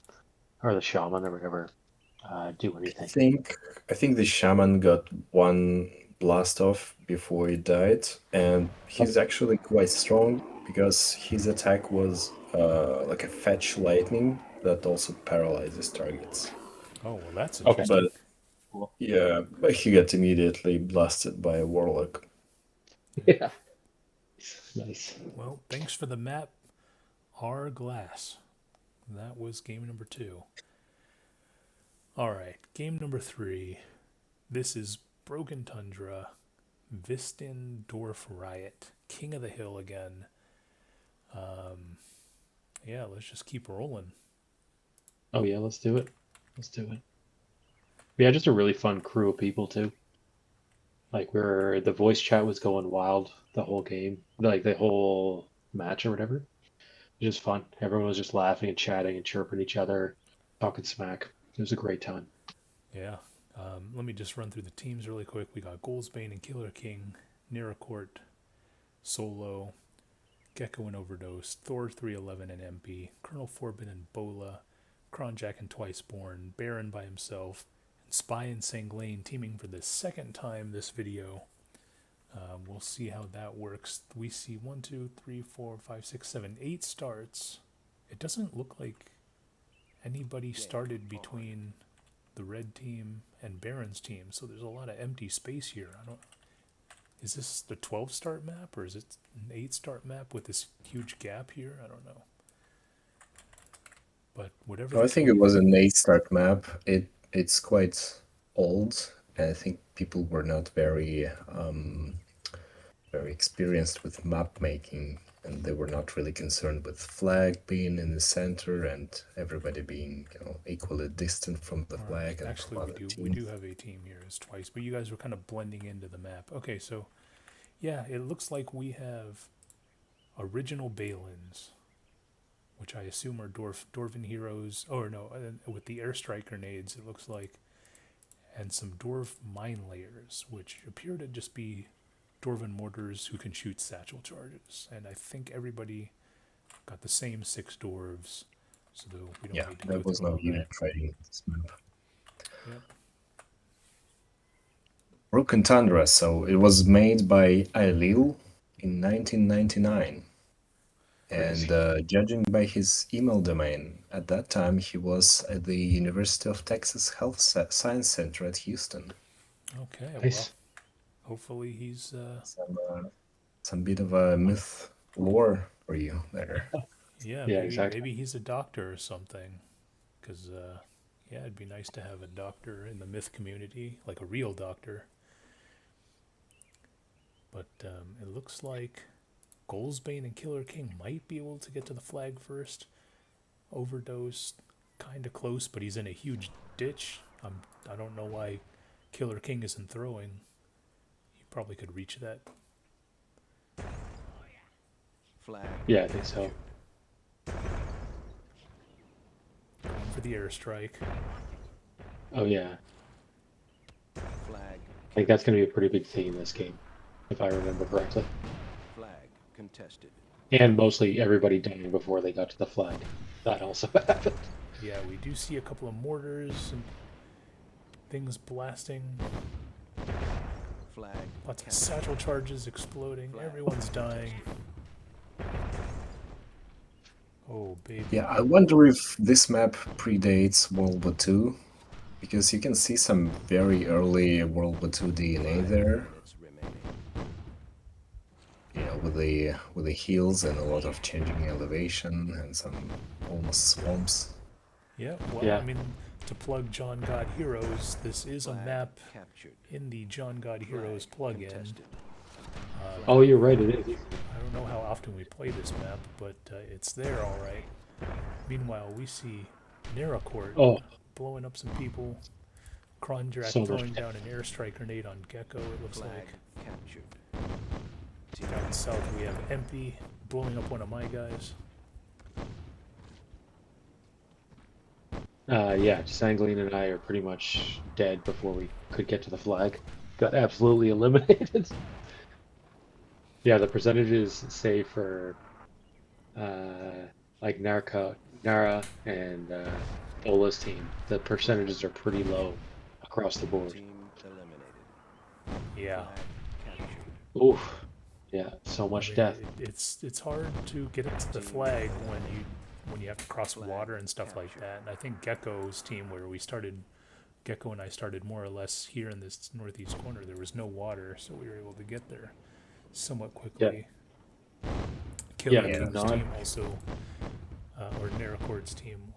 [SPEAKER 3] or whatever do
[SPEAKER 2] I
[SPEAKER 3] anything.
[SPEAKER 2] think I think the shaman got one blast off before he died, and he's actually quite strong because his attack was like a fetch lightning that also paralyzes targets.
[SPEAKER 1] Oh well, that's
[SPEAKER 3] Okay.
[SPEAKER 1] interesting.
[SPEAKER 2] But
[SPEAKER 3] Cool.
[SPEAKER 2] yeah, but he got immediately blasted by a warlock.
[SPEAKER 3] Yeah. Nice.
[SPEAKER 1] Well, thanks for the map, R Glass. That was game number 2. All right, game number 3. This is Broken Tundra, Vistendorf Riot, King of the Hill again. Yeah, let's just keep rolling.
[SPEAKER 3] Oh yeah, let's do it. Let's do it. Yeah, just a really fun crew of people too. Like where the voice chat was going wild the whole game, like the whole match or whatever. It was just fun. Everyone was just laughing and chatting and chirping each other, talking smack. It was a great time.
[SPEAKER 1] Yeah. Let me just run through the teams really quick. We got Goalsbane and Killer King, Niracourt, Solo, Gecko and Overdose, Thor 311 and MP, Colonel Forbin and Bola, Kronjack and Twiceborn, Baron by himself, and Spy and Sanglane teaming for the second time this video. We'll see how that works. We see 1, 2, 3, 4, 5, 6, 7, 8 starts. It doesn't look like anybody started between the red team and Baron's team, so there's a lot of empty space here. Is this the 12 start map, or is it an 8 start map with this huge gap here? I don't know. But whatever
[SPEAKER 2] I
[SPEAKER 1] the
[SPEAKER 2] think
[SPEAKER 1] case,
[SPEAKER 2] it was an 8-start map. It's quite old, and I think people were not very experienced with map making, and they were not really concerned with flag being in the center and everybody being equally distant from the flag and
[SPEAKER 1] actually
[SPEAKER 2] from
[SPEAKER 1] we
[SPEAKER 2] other
[SPEAKER 1] do
[SPEAKER 2] teams.
[SPEAKER 1] have a team here as Twice, but you guys were kind of blending into the map. Okay, so yeah, it looks like we have original Balins, which I assume are Dwarven heroes. Or no, with the airstrike grenades, it looks like, and some Dwarf mine layers, which appear to just be Dwarven mortars who can shoot satchel charges. And I think everybody got the same 6 dwarves, so we don't
[SPEAKER 2] Yeah,
[SPEAKER 1] need to
[SPEAKER 2] there
[SPEAKER 1] go
[SPEAKER 2] was
[SPEAKER 1] through
[SPEAKER 2] no
[SPEAKER 1] all
[SPEAKER 2] unit
[SPEAKER 1] that.
[SPEAKER 2] trading this map.
[SPEAKER 1] Yep.
[SPEAKER 2] Broken Tundra, so it was made by Ailil in 1999. And judging by his email domain, at that time he was at the University of Texas Health Science Center at Houston.
[SPEAKER 1] Okay, well,
[SPEAKER 3] Nice.
[SPEAKER 1] hopefully he's
[SPEAKER 2] Some bit of a myth lore for you there.
[SPEAKER 1] yeah,
[SPEAKER 3] Yeah,
[SPEAKER 1] maybe
[SPEAKER 3] exactly.
[SPEAKER 1] he's a doctor or something, because yeah, it'd be nice to have a doctor in the myth community, like a real doctor. But it looks like Goalsbane and Killer King might be able to get to the flag first. Overdose, kind of close, but he's in a huge ditch. I don't know why Killer King isn't throwing. He probably could reach that.
[SPEAKER 4] Flag.
[SPEAKER 3] Yeah, I think so.
[SPEAKER 1] Going for the airstrike.
[SPEAKER 3] Oh yeah.
[SPEAKER 4] Flag.
[SPEAKER 3] I think that's going to be a pretty big theme this game, if I remember correctly.
[SPEAKER 4] Flag contested.
[SPEAKER 3] And mostly everybody dying before they got to the flag. That also happened.
[SPEAKER 1] Yeah, we do see a couple of mortars and things blasting.
[SPEAKER 4] Flag.
[SPEAKER 1] Lots of
[SPEAKER 4] captured.
[SPEAKER 1] satchel charges exploding. Everyone's dying. Oh, baby.
[SPEAKER 2] Yeah, I wonder if this map predates World War II, because you can see some very early World War II DNA
[SPEAKER 4] 5
[SPEAKER 2] there.
[SPEAKER 4] minutes remaining.
[SPEAKER 2] With the hills and a lot of changing elevation and some almost swamps.
[SPEAKER 1] Yeah, well,
[SPEAKER 3] Yeah.
[SPEAKER 1] I mean, to plug John God Heroes, this is a
[SPEAKER 4] Flag
[SPEAKER 1] map
[SPEAKER 4] captured.
[SPEAKER 1] in the John God Heroes
[SPEAKER 4] Flag
[SPEAKER 1] plugin.
[SPEAKER 4] contested.
[SPEAKER 3] Oh, you're right. It is.
[SPEAKER 1] I don't know how often we play this map, but it's there all right. Meanwhile, we see Neracourt
[SPEAKER 3] Oh,
[SPEAKER 1] blowing up some people. Kronjack
[SPEAKER 3] so much.
[SPEAKER 1] throwing down an airstrike grenade on Gecko, it looks
[SPEAKER 4] Flag
[SPEAKER 1] like.
[SPEAKER 4] captured. Team
[SPEAKER 1] Down south, we have Empy blowing up one of my guys.
[SPEAKER 3] Yeah, Sangline and I are pretty much dead before we could get to the flag. Got absolutely eliminated. Yeah, the percentages say for like Nara and Ola's team, the percentages are pretty low across the board.
[SPEAKER 4] team eliminated.
[SPEAKER 1] Yeah,
[SPEAKER 4] Flag captured.
[SPEAKER 3] Oof. Yeah, so
[SPEAKER 1] I
[SPEAKER 3] much
[SPEAKER 1] mean,
[SPEAKER 3] death.
[SPEAKER 1] it's hard to get it to the flag when you have to cross water and stuff like that. And I think Gecko's team, where we started, Gecko and I started more or less here in this northeast corner, there was no water, so we were able to get there somewhat quickly. Killer
[SPEAKER 3] Yeah,
[SPEAKER 1] King's
[SPEAKER 3] not-
[SPEAKER 1] team also, or Neracourt's team,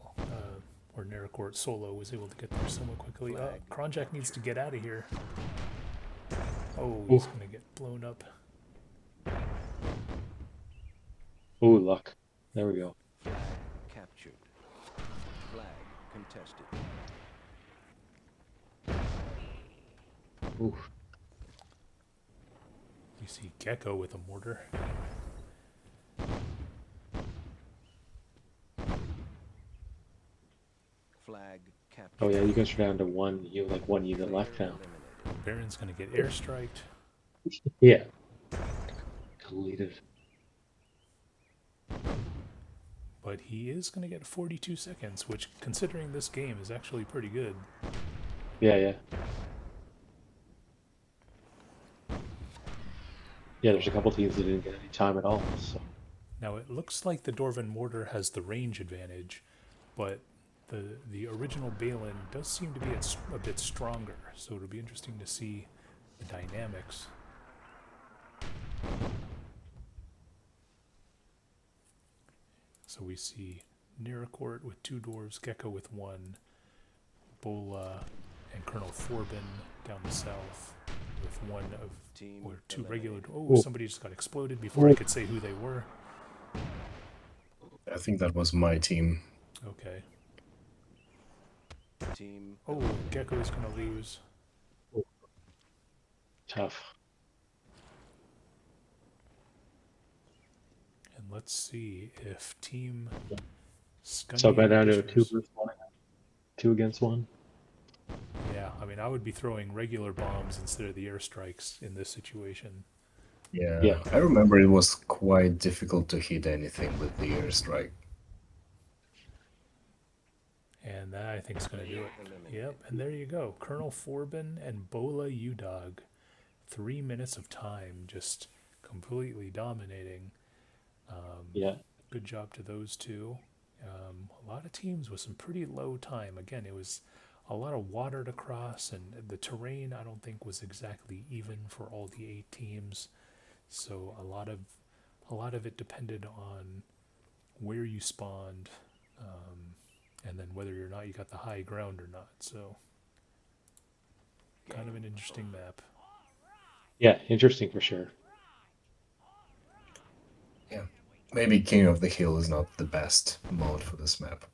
[SPEAKER 1] or Neracourt solo was able to get there somewhat quickly.
[SPEAKER 4] Flag
[SPEAKER 1] Kronjack needs to get out of here. Oh, he's
[SPEAKER 3] Oof.
[SPEAKER 1] gonna get blown up.
[SPEAKER 3] Ooh, luck. There we go.
[SPEAKER 4] Flag captured. Flag contested.
[SPEAKER 3] Oof.
[SPEAKER 1] You see Gecko with a mortar.
[SPEAKER 4] Flag captured.
[SPEAKER 3] Oh yeah, you guys are down to one. You have like one unit
[SPEAKER 4] Player
[SPEAKER 3] left now.
[SPEAKER 4] eliminated.
[SPEAKER 1] Baron's gonna get airstriked.
[SPEAKER 3] Yeah. Deleted.
[SPEAKER 1] But he is going to get 42 seconds, which, considering this game, is actually pretty good.
[SPEAKER 3] Yeah, yeah. Yeah, there's a couple teams that didn't get any time at all. So
[SPEAKER 1] Now, it looks like the Dwarven Mortar has the range advantage, but the original Balin does seem to be a bit stronger, so it'll be interesting to see the dynamics. So we see Neracourt with 2 dwarves, Gecko with 1, Bola and Colonel Forbin down the south with 1 of
[SPEAKER 4] Team
[SPEAKER 1] or 2
[SPEAKER 4] eliminated.
[SPEAKER 1] regular. Oh,
[SPEAKER 3] Ooh.
[SPEAKER 1] somebody just got exploded before I could say who they were.
[SPEAKER 2] I think that was my team.
[SPEAKER 1] Okay.
[SPEAKER 4] Team
[SPEAKER 1] Oh,
[SPEAKER 4] eliminated.
[SPEAKER 1] Gecko is going to lose.
[SPEAKER 3] tough.
[SPEAKER 1] And let's see if Team Scunny
[SPEAKER 3] So back down to a
[SPEAKER 1] Ambitious-
[SPEAKER 3] 2 versus 1. 2 against 1.
[SPEAKER 1] Yeah, I mean, I would be throwing regular bombs instead of the airstrikes in this situation.
[SPEAKER 2] Yeah.
[SPEAKER 3] Yeah.
[SPEAKER 2] I remember it was quite difficult to hit anything with the airstrike.
[SPEAKER 1] And that, I think, is going to do it.
[SPEAKER 4] Eliminated.
[SPEAKER 1] Yep, and there you go. Colonel Forbin and Bola Udog. 3 minutes of time, just completely dominating.
[SPEAKER 3] Yeah.
[SPEAKER 1] Good job to those two. A lot of teams with some pretty low time. Again, it was a lot of water to cross, and the terrain I don't think was exactly even for all the 8 teams. So a lot of it depended on where you spawned, and then whether or not you got the high ground or not. So kind of an interesting map.
[SPEAKER 3] Yeah, interesting for sure.
[SPEAKER 2] Yeah. Maybe King of the Hill is not the best mode for this map.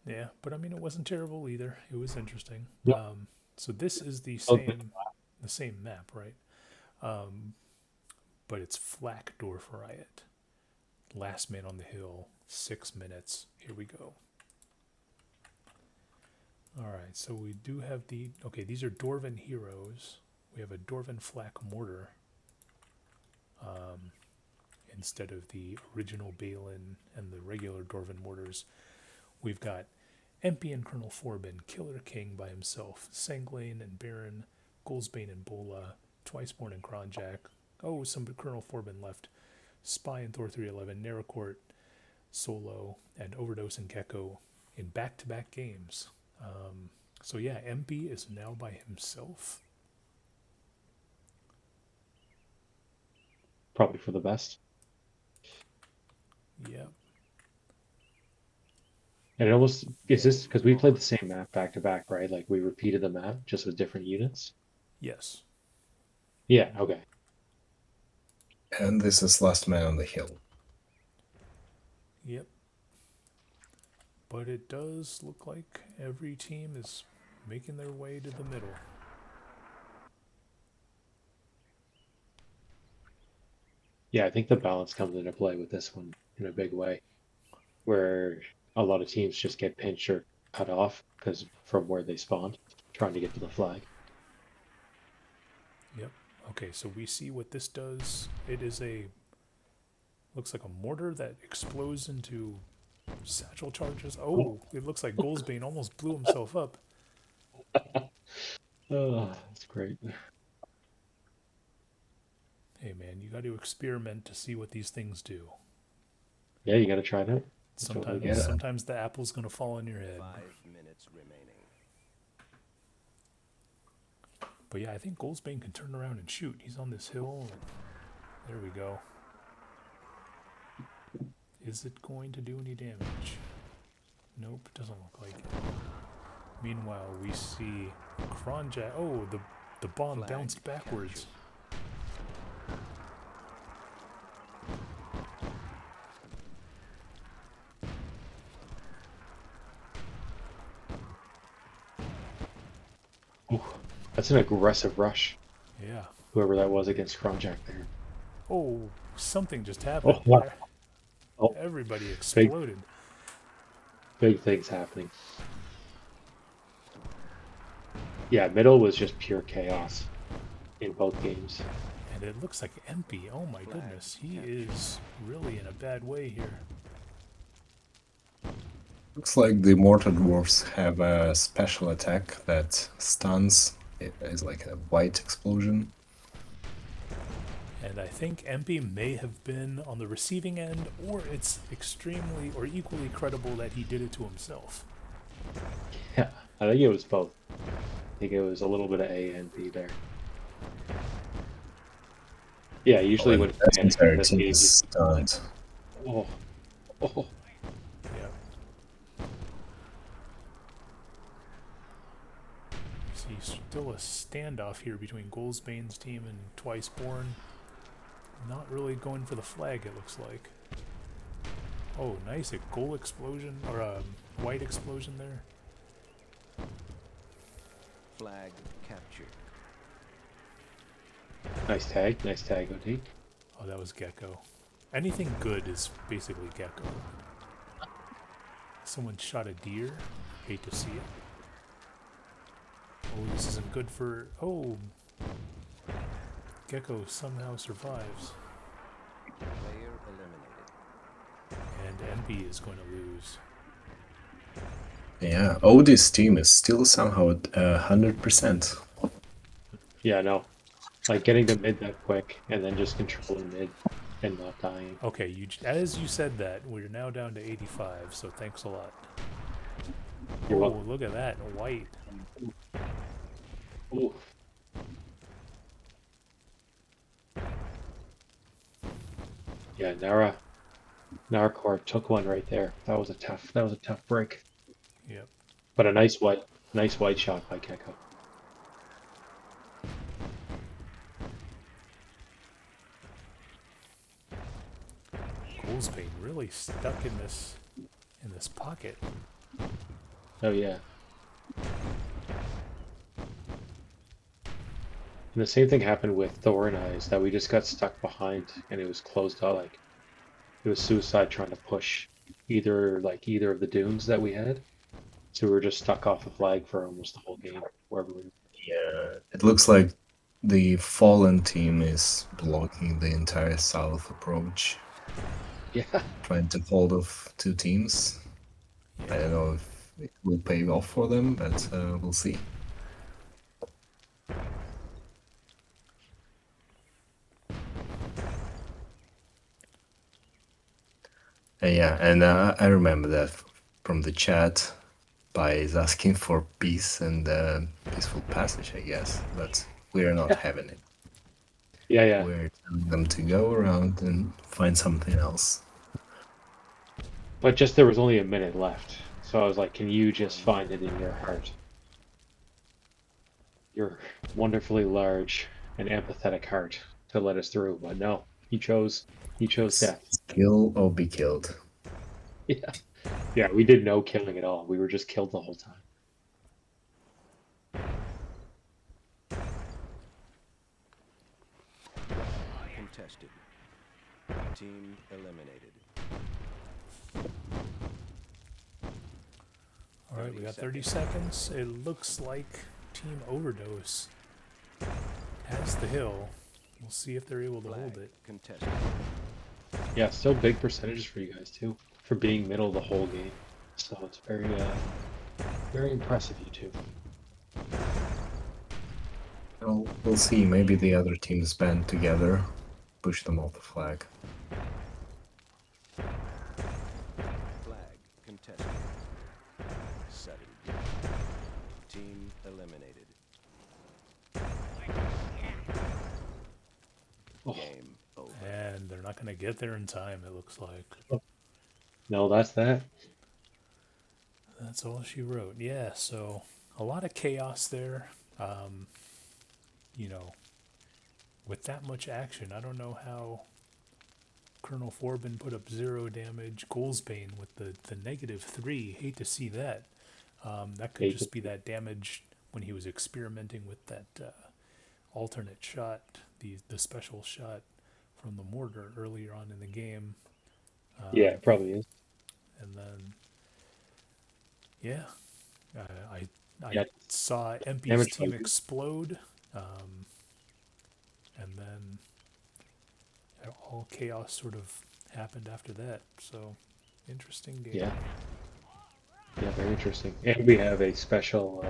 [SPEAKER 1] Yeah, but I mean, it wasn't terrible either. It was interesting.
[SPEAKER 3] Yeah.
[SPEAKER 1] So this is the
[SPEAKER 3] Okay.
[SPEAKER 1] same map, right? But it's Flak Dwarf Riot. Last man on the hill, 6 minutes. Here we go. All right, so we do have okay, these are Dwarven heroes. We have a Dwarven Flak Mortar instead of the original Balin and the regular Dwarven Mortars. We've got Empy and Colonel Forbin, Killer King by himself, Sanglane and Baron, Goldsbane and Bola, Twiceborn and Kronjack. Oh, some Colonel Forbin left. Spy and Thor 311, Neracourt, Solo, and Overdose and Gecko in back-to-back games. So yeah, Empy is now by himself.
[SPEAKER 3] Probably for the best.
[SPEAKER 1] Yep.
[SPEAKER 3] And it almost is this because we played the same map back to back, right? Like we repeated the map just with different units.
[SPEAKER 1] Yes.
[SPEAKER 3] Yeah, okay.
[SPEAKER 2] And this is Last Man on the Hill.
[SPEAKER 1] Yep. But it does look like every team is making their way to the middle.
[SPEAKER 3] Yeah, I think the balance comes into play with this one in a big way, where a lot of teams just get pinched or cut off because from where they spawned, trying to get to the flag.
[SPEAKER 1] Yep. Okay, so we see what this does. It is looks like a mortar that explodes into satchel charges. Oh, it looks like Goldsbane almost blew himself up.
[SPEAKER 3] Oh, that's great.
[SPEAKER 1] Hey man, you got to experiment to see what these things do.
[SPEAKER 3] Yeah, you got to try that. Totally get it.
[SPEAKER 1] Sometimes the apple's gonna fall on your head.
[SPEAKER 4] 5 minutes remaining.
[SPEAKER 1] But yeah, I think Goldsbane can turn around and shoot. He's on this hill. There we go. Is it going to do any damage? Nope, doesn't look like it. Meanwhile, we see Kronjack. Oh, the bomb
[SPEAKER 4] Flag
[SPEAKER 1] bounced backwards.
[SPEAKER 3] Ooh, that's an aggressive rush.
[SPEAKER 1] Yeah.
[SPEAKER 3] Whoever that was against Kronjack there.
[SPEAKER 1] Oh, something just happened.
[SPEAKER 3] Oh, wow. Oh,
[SPEAKER 1] Everybody exploded.
[SPEAKER 3] big things happening. Yeah, middle was just pure chaos in both games.
[SPEAKER 1] And it looks like Empy. Oh my goodness. He is really in a bad way here.
[SPEAKER 2] Looks like the Mortar Dwarfs have a special attack that stuns. It is like a white explosion.
[SPEAKER 1] And I think Empy may have been on the receiving end, or it's extremely or equally credible that he did it to himself.
[SPEAKER 3] Yeah, I think it was both. I think it was a little bit of A and B there. Yeah, usually when
[SPEAKER 2] That entire
[SPEAKER 3] that's
[SPEAKER 2] team
[SPEAKER 3] the
[SPEAKER 2] is stunned.
[SPEAKER 3] oh, oh,
[SPEAKER 1] Yeah. See, still a standoff here between Goldsbane's team and Twiceborn. Not really going for the flag, it looks like. Oh, nice. A goal explosion, or a white explosion there.
[SPEAKER 4] Flag captured.
[SPEAKER 3] nice tag, OD.
[SPEAKER 1] Oh, that was Gecko. Anything good is basically Gecko. Someone shot a deer. Hate to see it. Oh, this isn't good for... Oh! Gecko somehow survives.
[SPEAKER 4] Player eliminated.
[SPEAKER 1] And Envy is going to lose.
[SPEAKER 2] Yeah, Odie's team is still somehow at 100%.
[SPEAKER 3] Yeah, no. Like getting to mid that quick and then just controlling mid and not dying.
[SPEAKER 1] Okay, as you said that, we're now down to 85, so thanks a lot.
[SPEAKER 3] You're
[SPEAKER 1] Oh,
[SPEAKER 3] welcome.
[SPEAKER 1] look at that, white.
[SPEAKER 3] Ooh. Yeah, Narcor took one right there. That was a tough break.
[SPEAKER 1] Yep.
[SPEAKER 3] But a nice white shot by Gecko.
[SPEAKER 1] Goldsbane really stuck in this pocket.
[SPEAKER 3] Oh yeah. And the same thing happened with Thorn Eyes, that we just got stuck behind and it was closed out. Like it was suicide trying to push either of the dunes that we had. So we were just stuck off the flag for almost the whole game, wherever we were.
[SPEAKER 2] Yeah, it looks like the Fallen team is blocking the entire south approach,
[SPEAKER 3] Yeah.
[SPEAKER 2] trying to hold off two teams. I don't know if it will pay off for them, but we'll see. Yeah, and I remember that from the chat. Bai is asking for peace and peaceful passage, I guess, but we're not having it.
[SPEAKER 3] Yeah.
[SPEAKER 2] We're telling them to go around and find something else.
[SPEAKER 3] But just there was only a minute left. So I was like, can you just find it in your heart? Your wonderfully large and empathetic heart to let us through. But no, he chose death.
[SPEAKER 2] Kill or be killed.
[SPEAKER 3] Yeah. Yeah, we did no killing at all. We were just killed the whole time.
[SPEAKER 4] Contested. Team eliminated.
[SPEAKER 1] All right, we got 30 seconds. It looks like Team Overdose has the hill. We'll see if they're able to hold
[SPEAKER 4] Flag
[SPEAKER 1] it.
[SPEAKER 4] contested.
[SPEAKER 3] Yeah, still big percentages for you guys too, for being middle the whole game. So it's very impressive, you two.
[SPEAKER 2] Well, we'll see. Maybe the other teams band together, push them off the flag.
[SPEAKER 4] Flag contested. Settled. Team eliminated.
[SPEAKER 3] Oh,
[SPEAKER 4] Game over.
[SPEAKER 1] And they're not going to get there in time, it looks like.
[SPEAKER 3] no, that's that.
[SPEAKER 1] That's all she wrote. Yeah, so a lot of chaos there. You know, with that much action, I don't know how Colonel Forbin put up 0 damage. Goalsbane with the -3. Hate to see that. That could
[SPEAKER 3] Hate
[SPEAKER 1] just
[SPEAKER 3] to
[SPEAKER 1] be that damage when he was experimenting with that alternate shot, the special shot from the mortar earlier on in the game.
[SPEAKER 3] Yeah, it probably is.
[SPEAKER 1] And then, yeah, I
[SPEAKER 3] Yeah,
[SPEAKER 1] saw MP's
[SPEAKER 3] damage
[SPEAKER 1] team
[SPEAKER 3] value.
[SPEAKER 1] explode, and then all chaos sort of happened after that. So, interesting game.
[SPEAKER 3] Yeah. Yeah, very interesting. And we have a special,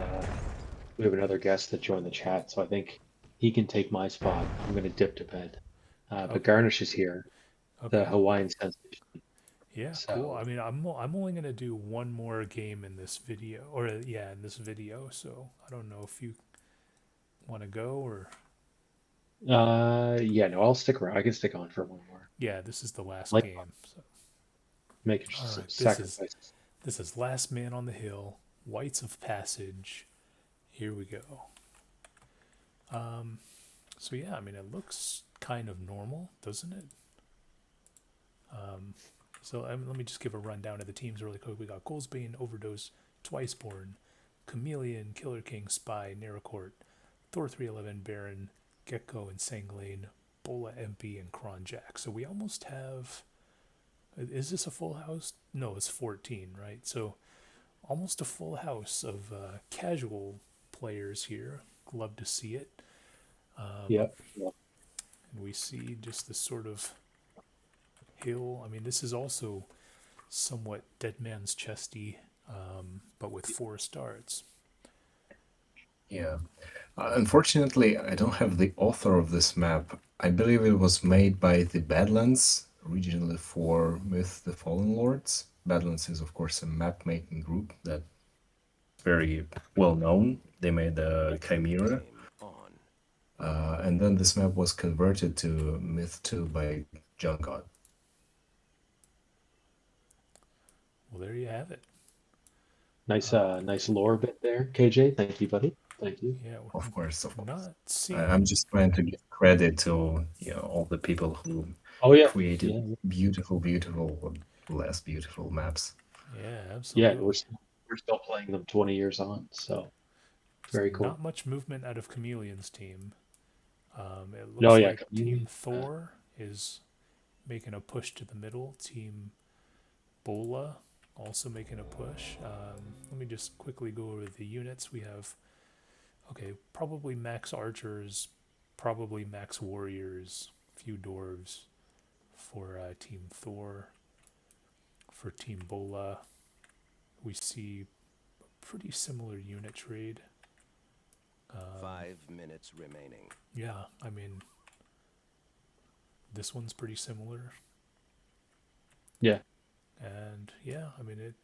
[SPEAKER 3] we have another guest that joined the chat, so I think he can take my spot. I'm going to dip to bed.
[SPEAKER 1] Okay.
[SPEAKER 3] But Garnish is here, the
[SPEAKER 1] Okay.
[SPEAKER 3] Hawaiian sensation.
[SPEAKER 1] Yeah,
[SPEAKER 3] So,
[SPEAKER 1] cool. I mean, I'm only gonna do one more game in this video, or yeah, in this video. So I don't know if you want to go or
[SPEAKER 3] yeah, no, I'll stick around. I can stick on for one more.
[SPEAKER 1] yeah, this is the last
[SPEAKER 3] Like,
[SPEAKER 1] game. So
[SPEAKER 3] make
[SPEAKER 1] all
[SPEAKER 3] a
[SPEAKER 1] right,
[SPEAKER 3] sacrifice.
[SPEAKER 1] this is Last Man on the Hill, Wights of Passage. Here we go. So yeah, I mean, it looks kind of normal, doesn't it? So let me just give a rundown of the teams really quick. We got Goalsbane, Overdose, Twiceborn, Chameleon, Killer King, Spy, Neracourt, Thor 311, Baron, Gecko, and Sanglane, Bola, MP, and Kronjack. So we almost have. Is this a full house? No, it's 14, right? So almost a full house of casual players here. Love to see it.
[SPEAKER 3] Yeah.
[SPEAKER 1] And we see just this sort of hill. I mean, this is also somewhat Dead Man's Chesty, but with 4 stars.
[SPEAKER 2] Yeah. Unfortunately, I don't have the author of this map. I believe it was made by the Badlands, originally for Myth the Fallen Lords. Badlands is, of course, a map-making group that's very well known. They made the Chimera.
[SPEAKER 4] Game on.
[SPEAKER 2] And then this map was converted to Myth 2 by John God.
[SPEAKER 1] Well, there you have it.
[SPEAKER 3] Nice lore bit there, KJ. Thank you, buddy. Thank you.
[SPEAKER 1] Yeah,
[SPEAKER 2] Of course, of
[SPEAKER 1] we're
[SPEAKER 2] course.
[SPEAKER 1] not seeing.
[SPEAKER 2] I'm just trying to give credit to all the people who
[SPEAKER 3] Oh yeah.
[SPEAKER 2] created
[SPEAKER 3] Yeah.
[SPEAKER 2] beautiful, or less beautiful maps.
[SPEAKER 1] Yeah,
[SPEAKER 3] Yeah,
[SPEAKER 1] absolutely.
[SPEAKER 3] we're still playing them 20 years on, so very cool.
[SPEAKER 1] Not much movement out of Chameleon's team. It looks
[SPEAKER 3] No, yeah,
[SPEAKER 1] like Team
[SPEAKER 3] Chameleon,
[SPEAKER 1] Thor is making a push to the middle. Team Bola also making a push. Let me just quickly go over the units. We have, okay, probably max archers, probably max warriors, few dwarves for Team Thor. For Team Bola, we see a pretty similar unit trade.
[SPEAKER 4] 5 minutes remaining.
[SPEAKER 1] Yeah, I mean, this one's pretty similar.
[SPEAKER 3] Yeah.
[SPEAKER 1] And yeah, I mean, it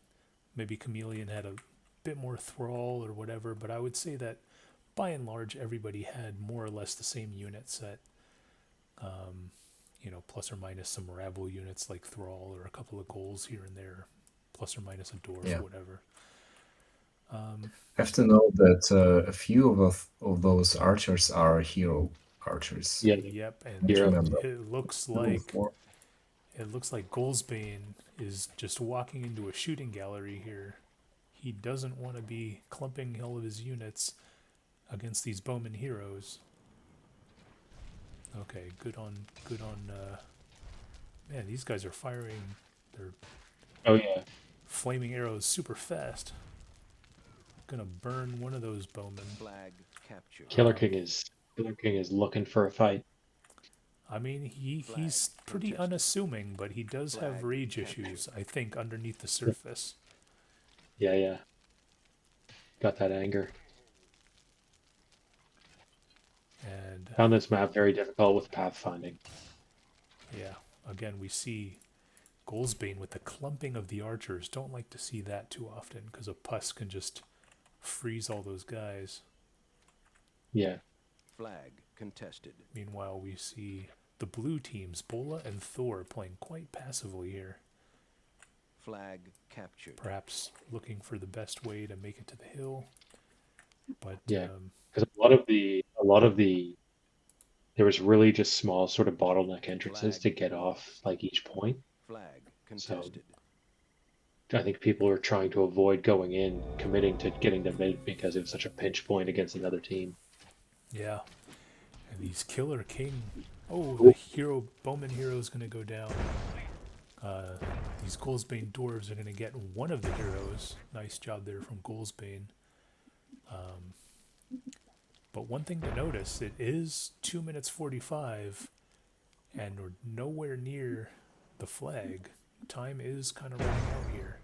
[SPEAKER 1] maybe Chameleon had a bit more thrall or whatever, but I would say that by and large, everybody had more or less the same unit set. Plus or minus some rabble units like thrall or a couple of goals here and there plus or minus a dwarf
[SPEAKER 2] Yeah.
[SPEAKER 1] or whatever.
[SPEAKER 2] I have to know that a few of those archers are hero archers.
[SPEAKER 3] Yeah,
[SPEAKER 1] Yep, and
[SPEAKER 2] Don't
[SPEAKER 3] Hero.
[SPEAKER 2] remember.
[SPEAKER 1] it looks
[SPEAKER 2] Two or
[SPEAKER 1] like
[SPEAKER 2] four.
[SPEAKER 1] Goalsbane is just walking into a shooting gallery here. He doesn't want to be clumping all of his units against these bowman heroes. Okay, good on. Man, these guys are firing their
[SPEAKER 3] Oh yeah.
[SPEAKER 1] flaming arrows super fast. Gonna burn one of those bowmen.
[SPEAKER 4] Flag captured.
[SPEAKER 3] Killer King is looking for a fight.
[SPEAKER 1] I mean, he's
[SPEAKER 4] Flag
[SPEAKER 1] pretty
[SPEAKER 4] contested.
[SPEAKER 1] unassuming, but he does have
[SPEAKER 4] Flag
[SPEAKER 1] rage
[SPEAKER 4] captured.
[SPEAKER 1] issues, I think, underneath the surface.
[SPEAKER 3] Yeah, yeah. Got that anger.
[SPEAKER 1] And
[SPEAKER 3] Found this map very difficult with pathfinding.
[SPEAKER 1] yeah, again, we see Goalsbane with the clumping of the archers. Don't like to see that too often because a pus can just freeze all those guys.
[SPEAKER 3] Yeah.
[SPEAKER 4] Flag contested.
[SPEAKER 1] Meanwhile, we see the blue teams, Bola and Thor, playing quite passively here.
[SPEAKER 4] Flag captured.
[SPEAKER 1] Perhaps looking for the best way to make it to the hill. But
[SPEAKER 3] Yeah. Because a lot of the there was really just small sort of bottleneck entrances
[SPEAKER 4] Flag
[SPEAKER 3] to get off like each point.
[SPEAKER 4] Flag contested.
[SPEAKER 3] I think people were trying to avoid going in, committing to getting to mid because it was such a pinch point against another team.
[SPEAKER 1] yeah, and these Killer King. Oh,
[SPEAKER 3] Ooh.
[SPEAKER 1] the Bowman hero is going to go down. These Goalsbane dwarves are going to get one of the heroes. Nice job there from Goalsbane. But one thing to notice, it is 2 minutes 45, and we're nowhere near the flag. Time is kind of running out here.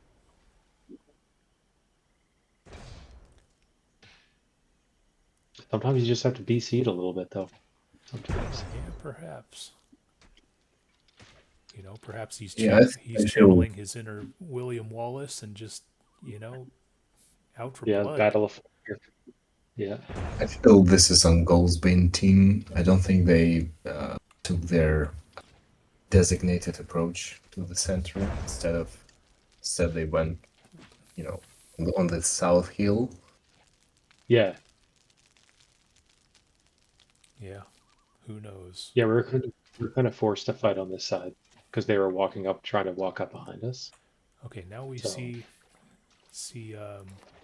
[SPEAKER 3] Sometimes you just have to BC it a little bit though. Sometimes.
[SPEAKER 1] Yeah, perhaps. You know, perhaps he's
[SPEAKER 2] Yeah, I
[SPEAKER 1] he's
[SPEAKER 2] think
[SPEAKER 1] channeling his inner William Wallace and just, out for
[SPEAKER 3] Yeah,
[SPEAKER 1] blood.
[SPEAKER 3] Battle of Yeah.
[SPEAKER 2] I feel this is on Goalsbane team. I don't think they took their designated approach to the center. Instead they went, on the south hill.
[SPEAKER 3] Yeah.
[SPEAKER 1] Yeah, who knows?
[SPEAKER 3] Yeah, we're kind of forced to fight on this side because they were trying to walk up behind us.
[SPEAKER 1] Okay, now we
[SPEAKER 3] So-
[SPEAKER 1] see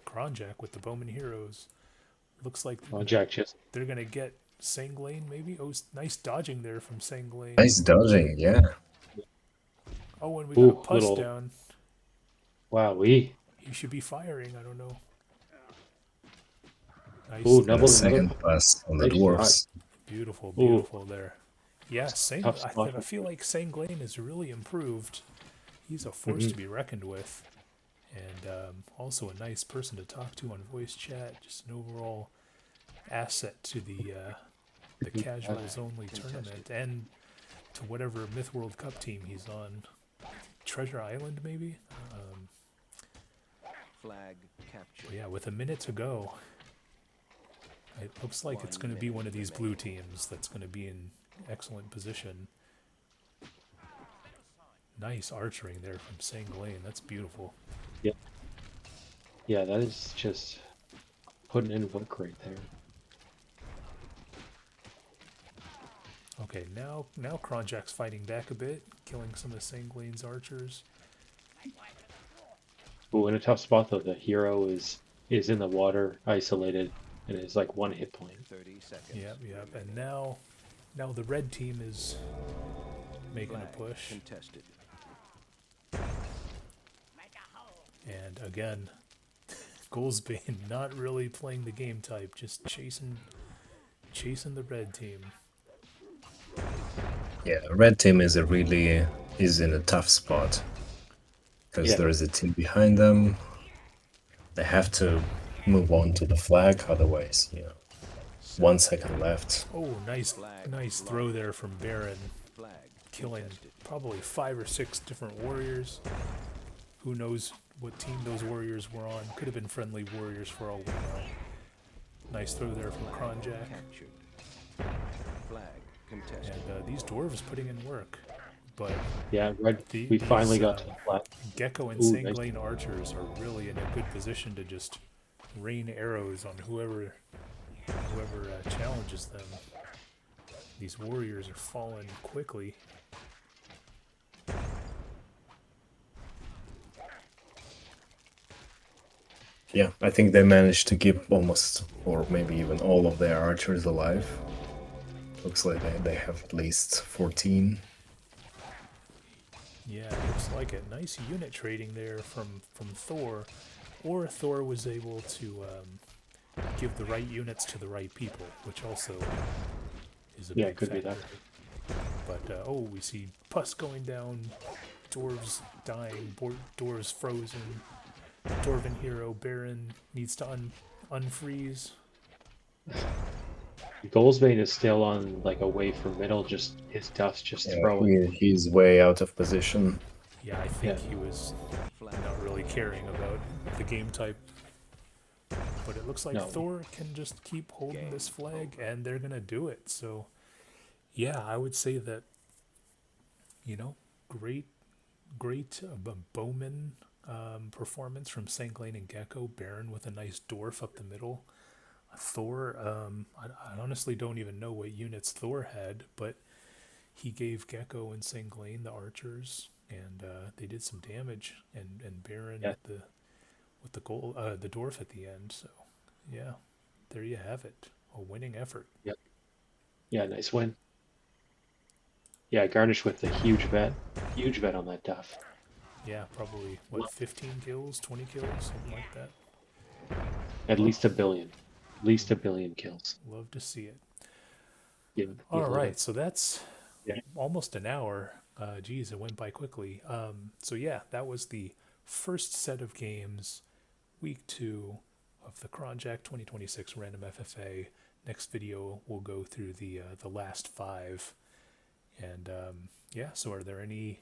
[SPEAKER 1] Kronjack with the Bowman heroes. Looks like
[SPEAKER 3] Jack just
[SPEAKER 1] they're gonna get Sanglane maybe. Oh, nice dodging there from Sanglane.
[SPEAKER 2] Nice dodging, yeah.
[SPEAKER 1] Oh, and we got a
[SPEAKER 3] Ooh,
[SPEAKER 1] pus
[SPEAKER 3] little-
[SPEAKER 1] down.
[SPEAKER 3] Wowee.
[SPEAKER 1] He should be firing. I don't know. Nice.
[SPEAKER 3] Ooh,
[SPEAKER 2] And
[SPEAKER 3] double
[SPEAKER 2] a second pass on the
[SPEAKER 3] Nice
[SPEAKER 2] dwarfs.
[SPEAKER 1] Beautiful,
[SPEAKER 3] Ooh.
[SPEAKER 1] beautiful there. Yeah,
[SPEAKER 3] Tough spot.
[SPEAKER 1] I feel like Sanglane has really improved. He's a force to be reckoned with. And also a nice person to talk to on voice chat. Just an overall asset to the casuals only tournament and to whatever Myth World Cup team he's on. Treasure Island, maybe?
[SPEAKER 4] Flag captured.
[SPEAKER 1] But yeah, with a minute to go, it looks like it's going to be one of these blue teams that's going to be in excellent position. Nice archering there from Sanglane. That's beautiful.
[SPEAKER 3] Yeah, that is just putting in work right there.
[SPEAKER 1] Okay, now Kronjack's fighting back a bit, killing some of Sanglane's archers.
[SPEAKER 3] Ooh, in a tough spot though, the hero is in the water, isolated, and is like 1 hit point.
[SPEAKER 4] 30 seconds.
[SPEAKER 1] Yep. And now the red team is making a
[SPEAKER 4] Flag
[SPEAKER 1] push.
[SPEAKER 4] contested.
[SPEAKER 1] And again, Goalsbane not really playing the game type, just chasing the red team.
[SPEAKER 2] Yeah, red team is in a tough spot because
[SPEAKER 3] Yeah.
[SPEAKER 2] there is a team behind them. They have to move on to the flag, otherwise, 1 second left.
[SPEAKER 1] Oh, nice throw there from Baron,
[SPEAKER 4] Flag
[SPEAKER 1] killing
[SPEAKER 4] contested.
[SPEAKER 1] probably 5 or 6 different warriors. Who knows what team those warriors were on? Could have been friendly warriors for all we know. Nice throw there from Kronjack.
[SPEAKER 4] Captured. Flag contested.
[SPEAKER 1] And these dwarves putting in work. but
[SPEAKER 3] Yeah, red.
[SPEAKER 1] the,
[SPEAKER 3] We
[SPEAKER 1] these
[SPEAKER 3] finally got to the flat.
[SPEAKER 1] Gecko and
[SPEAKER 3] Ooh, nice.
[SPEAKER 1] Sanglane archers are really in a good position to just rain arrows on whoever challenges them. These warriors are falling quickly.
[SPEAKER 2] Yeah, I think they managed to keep almost, or maybe even all of their archers alive. Looks like they have at least 14.
[SPEAKER 1] Yeah, it looks like it. Nice unit trading there from Thor, or Thor was able to give the right units to the right people, which also is a
[SPEAKER 3] Yeah,
[SPEAKER 1] big
[SPEAKER 3] it could be
[SPEAKER 1] factor.
[SPEAKER 3] that.
[SPEAKER 1] But oh, we see pus going down, dwarves dying, dwarves frozen. Dwarven hero Baron needs to unfreeze.
[SPEAKER 3] Goldsbane is still on like away from middle, just his dust just
[SPEAKER 2] Yeah,
[SPEAKER 3] throwing.
[SPEAKER 2] he's way out of position.
[SPEAKER 1] Yeah, I think
[SPEAKER 3] Yeah.
[SPEAKER 1] he was
[SPEAKER 4] Flag
[SPEAKER 1] not really caring about the game type. But it looks like
[SPEAKER 3] No.
[SPEAKER 1] Thor can just keep holding
[SPEAKER 4] Game
[SPEAKER 1] this flag, and they're gonna do it. So, yeah, I would say that, great bowman performance from Sanglane and Gecko. Baron with a nice dwarf up the middle. Thor, I honestly don't even know what units Thor had, but he gave Gecko and Sanglane the archers, and they did some damage. And Baron
[SPEAKER 3] Yeah.
[SPEAKER 1] with the goal, the dwarf at the end. So, yeah, there you have it. A winning effort.
[SPEAKER 3] Yeah, nice win. Yeah, garnished with a huge vet. Huge vet on that duff.
[SPEAKER 1] Yeah, probably what 15 kills, 20 kills, something like that.
[SPEAKER 3] At least a billion. At least a billion kills.
[SPEAKER 1] Love to see it.
[SPEAKER 3] You
[SPEAKER 1] All
[SPEAKER 3] love
[SPEAKER 1] right,
[SPEAKER 3] it.
[SPEAKER 1] so that's
[SPEAKER 3] Yeah.
[SPEAKER 1] almost an hour. Geez, it went by quickly. So yeah, that was the first set of games, week 2 of the Kronjack 2026 Random FFA. Next video, we'll go through the last 5. And yeah, so are there any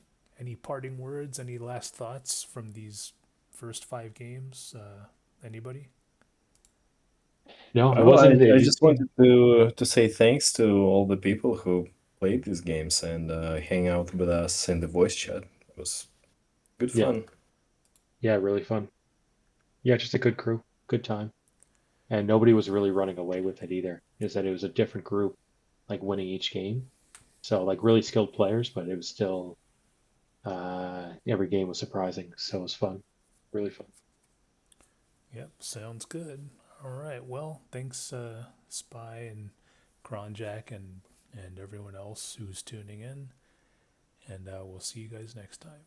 [SPEAKER 1] parting words, any last thoughts from these first 5 games? Anybody?
[SPEAKER 3] No, it
[SPEAKER 2] Well,
[SPEAKER 3] wasn't.
[SPEAKER 2] I
[SPEAKER 3] It
[SPEAKER 2] just
[SPEAKER 3] didn't seem.
[SPEAKER 2] wanted to say thanks to all the people who played these games and hang out with us in the voice chat. It was good
[SPEAKER 3] Yeah.
[SPEAKER 2] fun.
[SPEAKER 3] Yeah, really fun. Yeah, just a good crew, good time, and nobody was really running away with it either. Is that it was a different group, like winning each game. So like really skilled players, but it was still every game was surprising. So it was fun, really fun.
[SPEAKER 1] Yep, sounds good. All right, well, thanks, Spy and Kronjack and everyone else who's tuning in, and we'll see you guys next time.